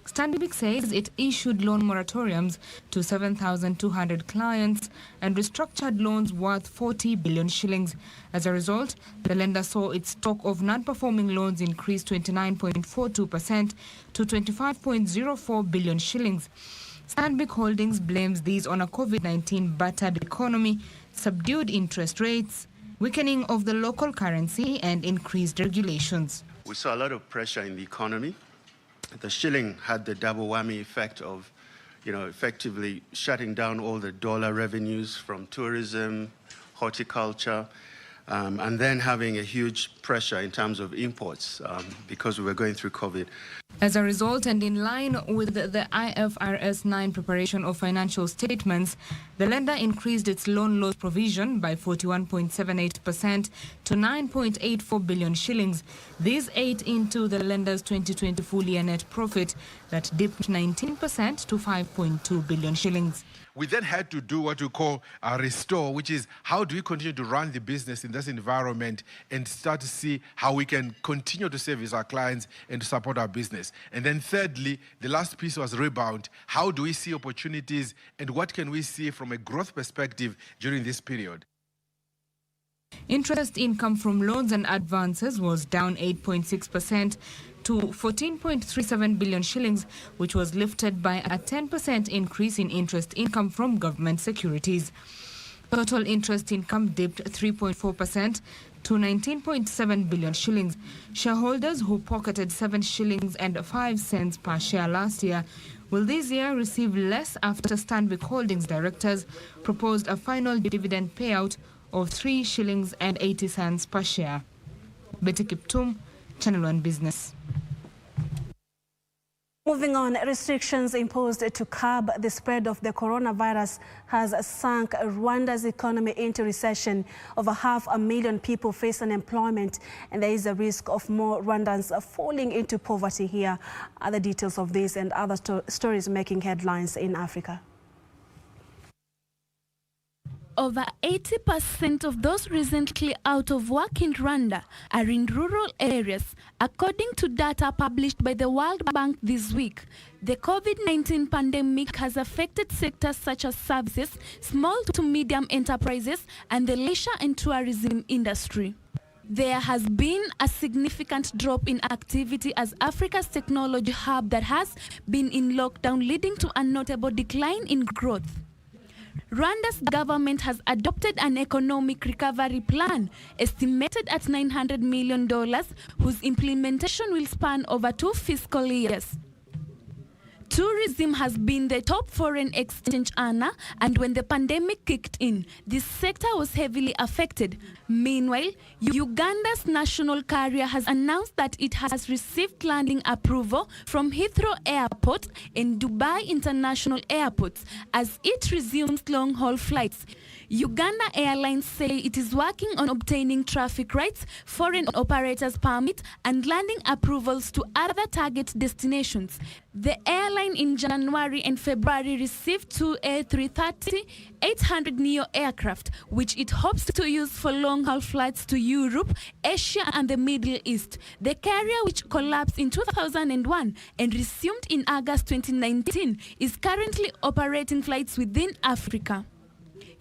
Stanbic says it issued loan moratoriums to 7,200 clients and restructured loans worth 40 billion shillings. As a result, the lender saw its stock of non-performing loans increase 29.42% to 25.04 billion shillings. Stanbic Holdings blames these on a COVID-19 battered economy, subdued interest rates, weakening of the local currency and increased regulations. We saw a lot of pressure in the economy. The shilling had the double whammy effect of, effectively shutting down all the dollar revenues from tourism, horticulture, and then having a huge pressure in terms of imports because we were going through COVID. As a result, and in line with the IFRS 9 preparation of financial statements, the lender increased its loan loss provision by 41.78% to 9.84 billion shillings. This ate into the lender's 2020 full-year net profit that dipped 19% to 5.2 billion shillings. We then had to do what we call a restore, which is how do we continue to run the business in this environment and start to see how we can continue to service our clients and to support our business. And then thirdly, the last piece was rebound. How do we see opportunities and what can we see from a growth perspective during this period? Interest income from loans and advances was down 8.6% to 14.37 billion shillings, which was lifted by a 10% increase in interest income from government securities. Total interest income dipped 3.4% to 19.7 billion shillings. Shareholders who pocketed 7 shillings and 5 cents per share last year will this year receive less after Stanbic Holdings directors proposed a final dividend payout of 3 shillings and 80 cents per share. Betty Kiptum, Channel 1 Business. Moving on, restrictions imposed to curb the spread of the coronavirus has sunk Rwanda's economy into recession. Over 500,000 people face unemployment, and there is a risk of more Rwandans falling into poverty here. Other details of this and other stories making headlines in Africa. Over 80% of those recently out of work in Rwanda are in rural areas, according to data published by the World Bank this week. The COVID-19 pandemic has affected sectors such as services, small to medium enterprises, and the leisure and tourism industry. There has been a significant drop in activity as Africa's technology hub that has been in lockdown, leading to a notable decline in growth. Rwanda's government has adopted an economic recovery plan estimated at $900 million, whose implementation will span over 2 fiscal years. Tourism has been the top foreign exchange earner, and when the pandemic kicked in, this sector was heavily affected. Meanwhile, Uganda's national carrier has announced that it has received landing approval from Heathrow Airport and Dubai International Airports as it resumes long-haul flights. Uganda Airlines say it is working on obtaining traffic rights, foreign operators permit, and landing approvals to other target destinations. The airline in January and February received 2 A330-800 neo aircraft, which it hopes to use for long-haul flights to Europe, Asia, and the Middle East. The carrier, which collapsed in 2001 and resumed in August 2019, is currently operating flights within Africa.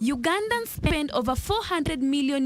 Ugandans spend over $400 million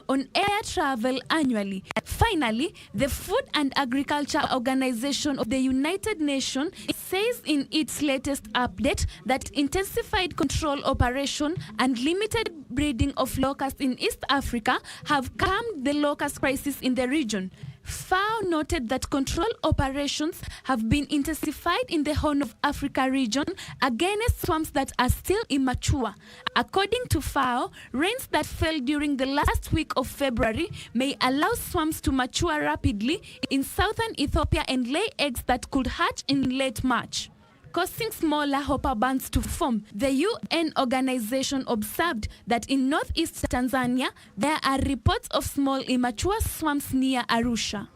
on air travel annually. Finally, the Food and Agriculture Organization of the United Nations says in its latest update that intensified control operation and limited breeding of locusts in East Africa have calmed the locust crisis in the region. FAO noted that control operations have been intensified in the Horn of Africa region against swarms that are still immature. According to FAO, rains that fell during the last week of February may allow swarms to mature rapidly in southern Ethiopia and lay eggs that could hatch in late March, causing smaller hopper bands to form. The UN organization observed that in northeast Tanzania, there are reports of small immature swarms near Arusha.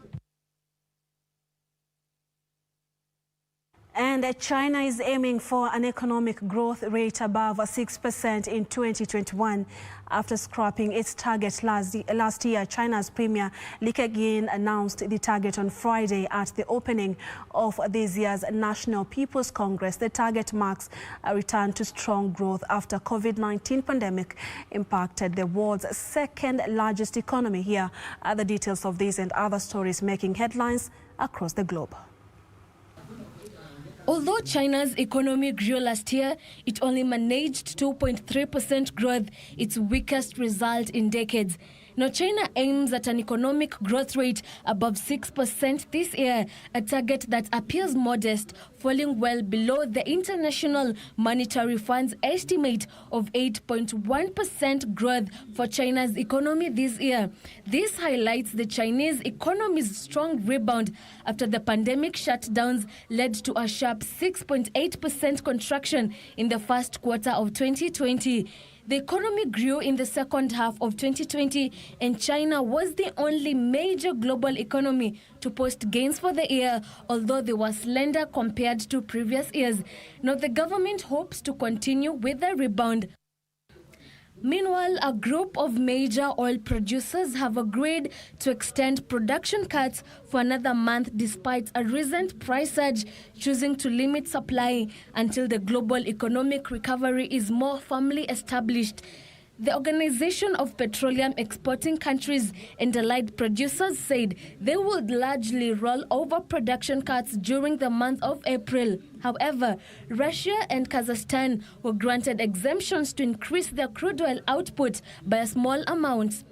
And China is aiming for an economic growth rate above 6% in 2021. After scrapping its target last year, China's Premier Li Keqiang announced the target on Friday at the opening of this year's National People's Congress. The target marks a return to strong growth after COVID-19 pandemic impacted the world's second largest economy. Here are the details of these and other stories making headlines across the globe. Although China's economy grew last year, it only managed 2.3% growth, its weakest result in decades. Now, China aims at an economic growth rate above 6% this year, a target that appears modest, falling well below the International Monetary Fund's estimate of 8.1% growth for China's economy this year. This highlights the Chinese economy's strong rebound after the pandemic shutdowns led to a sharp 6.8% contraction in the first quarter of 2020. The economy grew in the second half of 2020, and China was the only major global economy to post gains for the year, although they were slender compared to previous years. Now, the government hopes to continue with the rebound. Meanwhile, a group of major oil producers have agreed to extend production cuts for another month despite a recent price surge, choosing to limit supply until the global economic recovery is more firmly established. The Organization of Petroleum Exporting Countries and Allied Producers said they would largely roll over production cuts during the month of April. However, Russia and Kazakhstan were granted exemptions to increase their crude oil output by a small amount.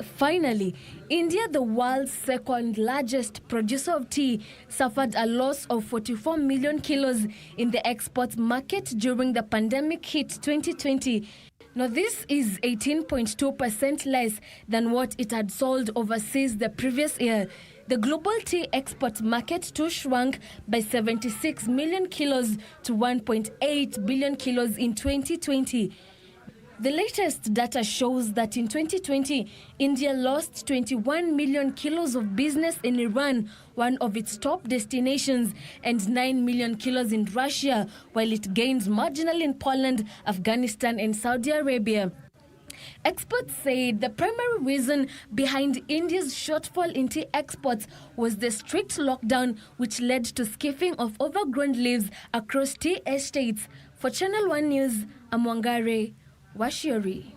Finally, India, the world's second largest producer of tea, suffered a loss of 44 million kilos in the export market during the pandemic hit 2020. Now, this is 18.2% less than what it had sold overseas the previous year. The global tea export market too shrunk by 76 million kilos to 1.8 billion kilos in 2020. The latest data shows that in 2020, India lost 21 million kilos of business in Iran, one of its top destinations, and 9 million kilos in Russia, while it gained marginally in Poland, Afghanistan, and Saudi Arabia. Experts say the primary reason behind India's shortfall in tea exports was the strict lockdown, which led to skipping of overgrown leaves across tea estates. For Channel 1 News, I'm Wangare Washiori.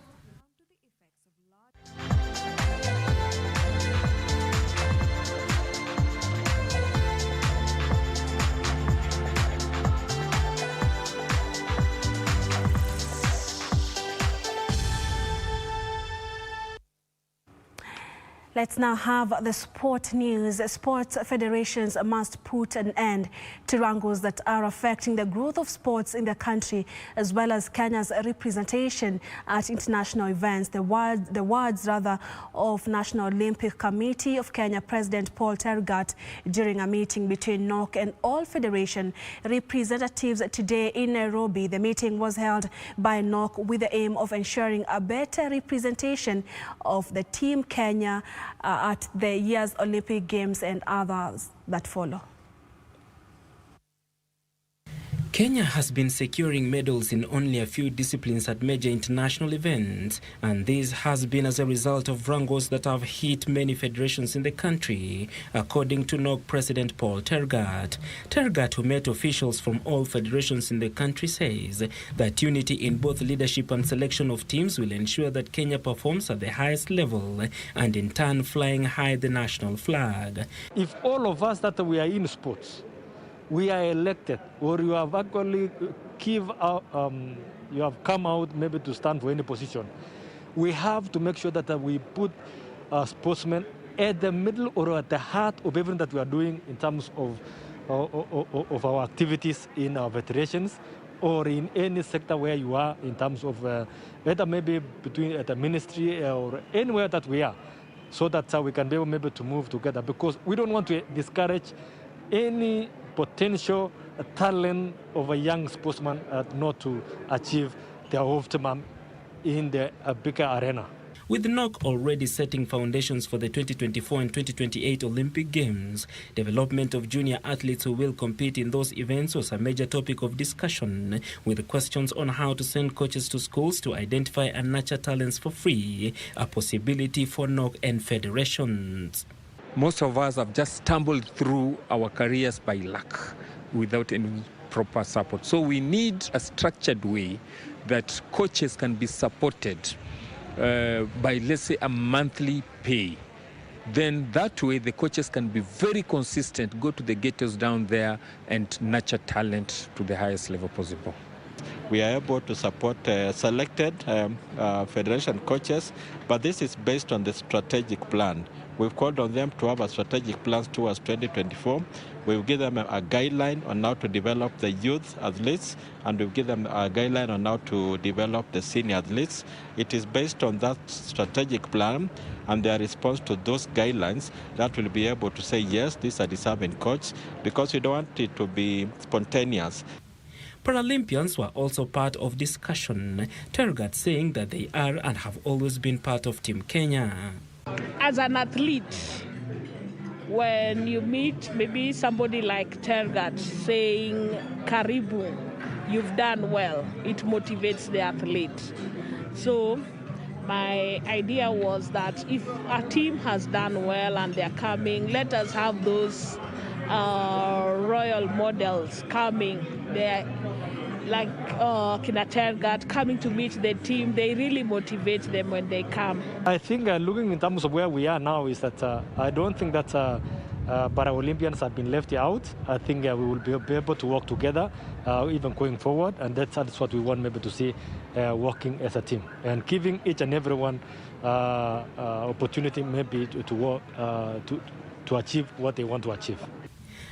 Let's now have the sport news. Sports federations must put an end to wrangles that are affecting the growth of sports in the country, as well as Kenya's representation at international events. The words of National Olympic Committee of Kenya President Paul Tergat during a meeting between NOC and all federation representatives today in Nairobi. The meeting was held by NOC with the aim of ensuring a better representation of the Team Kenya at the year's Olympic Games and others that follow. Kenya has been securing medals in only a few disciplines at major international events, and this has been as a result of wrangles that have hit many federations in the country, according to NOC President Paul Tergat. Tergat, who met officials from all federations in the country, says that unity in both leadership and selection of teams will ensure that Kenya performs at the highest level and in turn flying high the national flag. If all of us that we are in sports, we are elected, or you have actually you have come out maybe to stand for any position, we have to make sure that we put sportsmen at the middle or at the heart of everything that we are doing in terms of our activities in our federations or in any sector where you are in terms of whether maybe between at the ministry or anywhere that we are, so that we can be able maybe to move together, because we don't want to discourage any potential talent of a young sportsman not to achieve their optimum in the bigger arena. With NOC already setting foundations for the 2024 and 2028 Olympic Games, development of junior athletes who will compete in those events was a major topic of discussion, with questions on how to send coaches to schools to identify and nurture talents for free, a possibility for NOC and federations. Most of us have just stumbled through our careers by luck without any proper support. So we need a structured way that coaches can be supported by, let's say, a monthly pay. Then that way the coaches can be very consistent, go to the ghettos down there and nurture talent to the highest level possible. We are able to support selected federation coaches, but this is based on the strategic plan. We've called on them to have a strategic plan towards 2024. We'll give them a guideline on how to develop the youth athletes, and we'll give them a guideline on how to develop the senior athletes. It is based on that strategic plan and their response to those guidelines that will be able to say, yes, these are deserving coaches, because we don't want it to be spontaneous. Paralympians were also part of discussion, Tergat saying that they are and have always been part of Team Kenya. As an athlete, when you meet maybe somebody like Tergat saying, Karibu, you've done well, it motivates the athlete. So my idea was that if a team has done well and they're coming, let us have those royal models coming. They're like Kina Tergat coming to meet the team. They really motivate them when they come. I think looking in terms of where we are now is that I don't think that Paralympians have been left out. I think we will be able to work together even going forward, and that's what we want maybe to see working as a team and giving each and everyone opportunity maybe to work to achieve what they want to achieve.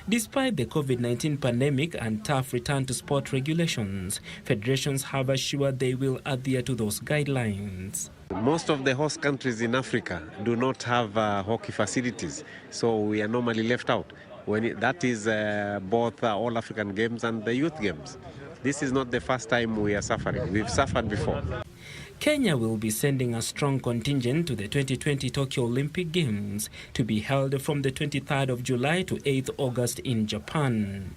Despite the COVID-19 pandemic and tough return to sport regulations, federations have assured they will adhere to those guidelines. Most of the host countries in Africa do not have hockey facilities, so we are normally left out. That is both all African games and the youth games. This is not the first time we are suffering. We've suffered before. Kenya will be sending a strong contingent to the 2020 Tokyo Olympic Games to be held from the 23rd of July to 8th August in Japan.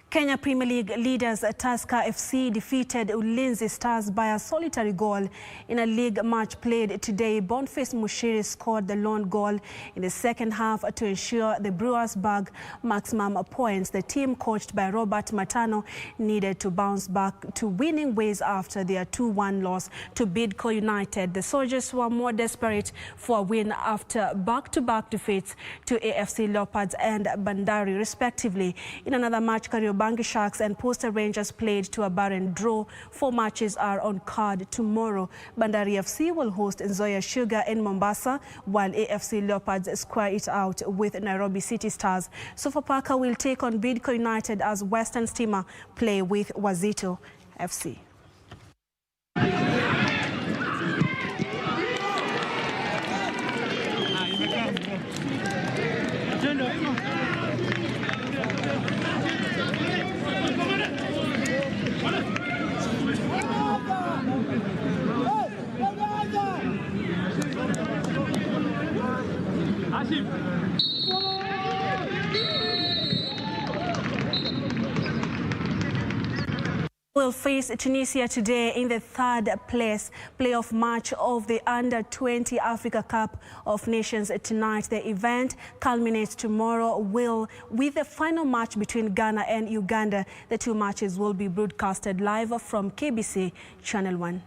Kenya Premier League leaders Tusker FC defeated Ulinzi Stars by a solitary goal in a league match played today. Boniface Mushiri scored the lone goal in the second half to ensure the Brewers bag maximum points. The team, coached by Robert Matano, needed to bounce back to winning ways after their 2-1 loss to Bidco United. The Soldiers were more desperate for a win after back-to-back defeats to AFC Leopards and Bandari, respectively. In another match, Bangi Sharks and Posta Rangers played to a barren draw. 4 matches are on card tomorrow. Bandari FC will host Nzoia Sugar in Mombasa, while AFC Leopards square it out with Nairobi City Stars. Sofapaka will take on Bidco United as Western Stima play with Wazito FC. Will face Tunisia today in the third place playoff match of the Under-20 Africa Cup of Nations tonight. The event culminates tomorrow with the final match between Ghana and Uganda. The 2 matches will be broadcasted live from KBC Channel 1.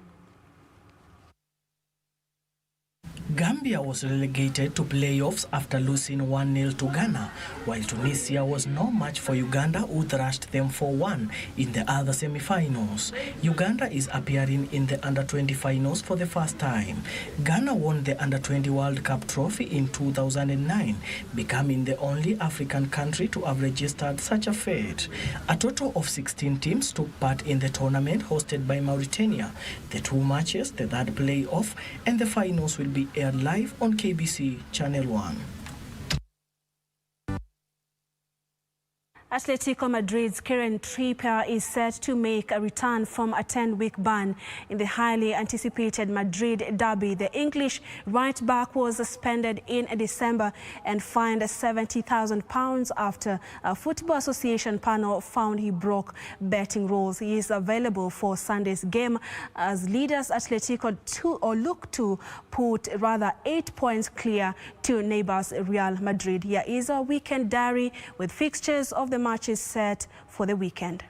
Gambia was relegated to playoffs after losing 1-0 to Ghana, while Tunisia was no match for Uganda, who thrashed them 4-1 in the other semi-finals. Uganda is appearing in the Under-20 finals for the first time. Ghana won the Under-20 World Cup trophy in 2009, becoming the only African country to have registered such a fate. A total of 16 teams took part in the tournament hosted by Mauritania. The 2 matches, the third playoff, and the finals will be aired live on KBC Channel 1. Atletico Madrid's Kieran Trippier is set to make a return from a 10-week ban in the highly anticipated Madrid derby. The English right-back was suspended in December and fined £70,000 after a Football Association panel found he broke betting rules. He is available for Sunday's game as leaders Atletico look to put rather 8 points clear to neighbours Real Madrid. Here is a weekend diary with fixtures of the matches set for the weekend.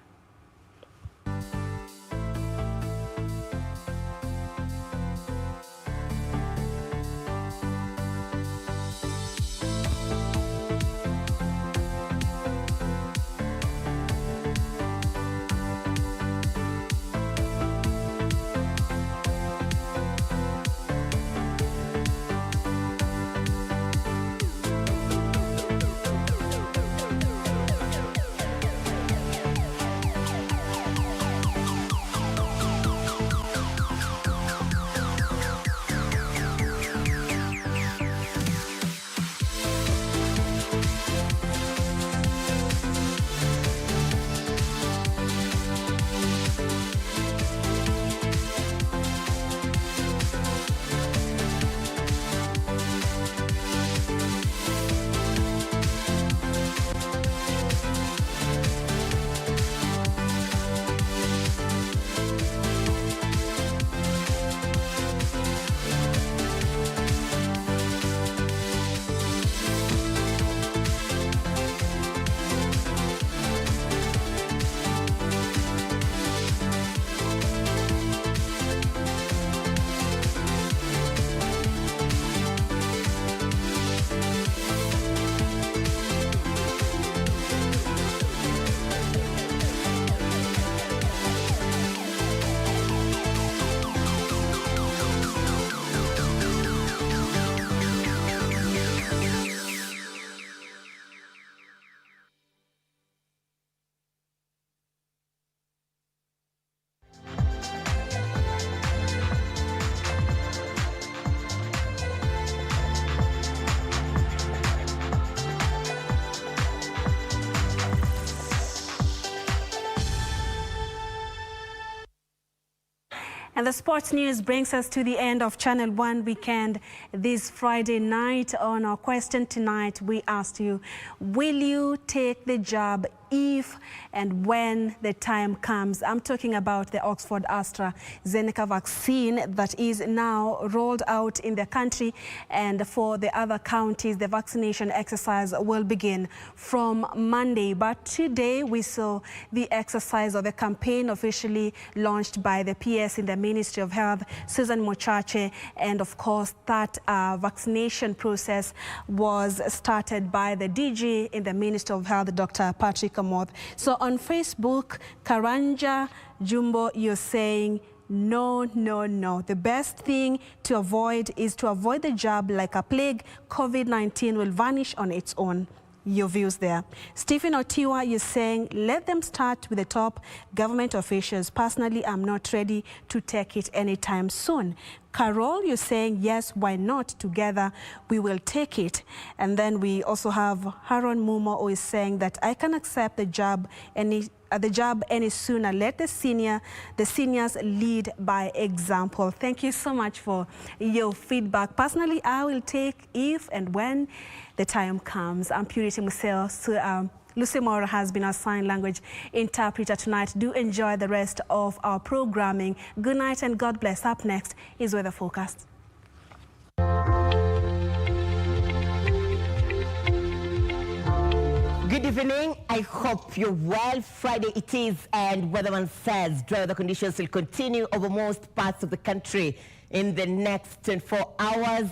And the sports news brings us to the end of Channel 1 Weekend this Friday night. On our question tonight, we asked you, will you take the job if and when the time comes? I'm talking about the Oxford AstraZeneca vaccine that is now rolled out in the country, and for the other counties, the vaccination exercise will begin from Monday. But today we saw the exercise of the campaign officially launched by the PS in the Ministry of Health, Susan Mochache, and of course that vaccination process was started by the DG in the Ministry of Health, Dr. Patrick. So on Facebook, Karanja Jumbo, you're saying, no, no, no. The best thing to avoid is to avoid the jab like a plague. COVID-19 will vanish on its own. Your views there. Stephen Otiwa, you're saying, let them start with the top government officials. Personally, I'm not ready to take it anytime soon. Carol, you're saying, yes, why not? Together, we will take it. And then we also have Haron Mumo, who is saying that I can accept the job any sooner. Let the seniors lead by example. Thank you so much for your feedback. Personally, I will take if and when the time comes. I'm Purity Museo. Lucy Mora has been our sign language interpreter tonight. Do enjoy the rest of our programming. Good night and God bless. Up next is weather forecast. Good evening. I hope you're well. Friday it is, and weatherman says dry weather conditions will continue over most parts of the country in the next 24 hours.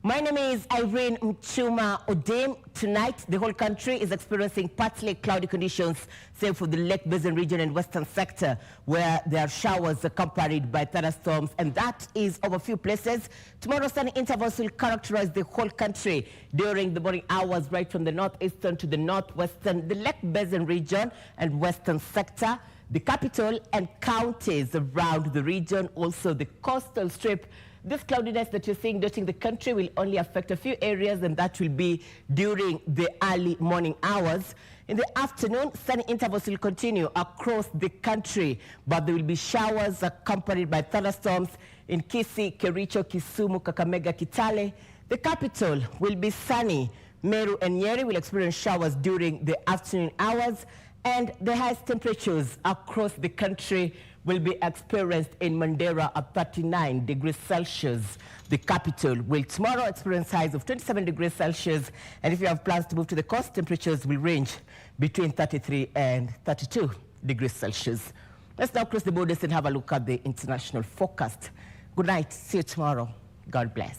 My name is Irene Mchuma Odim. Tonight, the whole country is experiencing partly cloudy conditions, save for the Lake Basin region and western sector, where there are showers accompanied by thunderstorms, and that is over a few places. Tomorrow, sunny intervals will characterize the whole country during the morning hours, right from the northeastern to the northwestern, the Lake Basin region and western sector, the capital and counties around the region, also the coastal strip. This cloudiness that you're seeing dotting the country will only affect a few areas, and that will be during the early morning hours. In the afternoon, sunny intervals will continue across the country, but there will be showers accompanied by thunderstorms in Kisii, Kericho, Kisumu, Kakamega, Kitale. The capital will be sunny. Meru and Nyeri will experience showers during the afternoon hours, and the highest temperatures across the country will be experienced in Mandera at 39 degrees Celsius. The capital will tomorrow experience highs of 27 degrees Celsius, and if you have plans to move to the coast, temperatures will range between 33 and 32 degrees Celsius. Let's now cross the borders and have a look at the international forecast. Good night. See you tomorrow. God bless.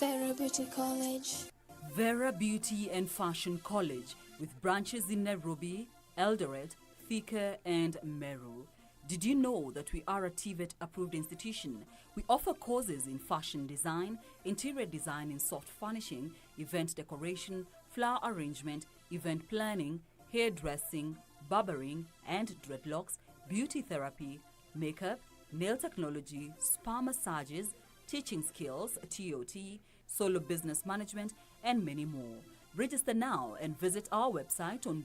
Vera Beauty College. Vera Beauty and Fashion College, with branches in Nairobi, Eldoret, Thika, and Meru. Did you know that we are a TVET approved institution? We offer courses in fashion design, interior design in soft furnishing, event decoration, flower arrangement, event planning, hairdressing, barbering and dreadlocks, beauty therapy, makeup, nail technology, spa massages, teaching skills, TOT, solo business management, and many more. Register now and visit our website on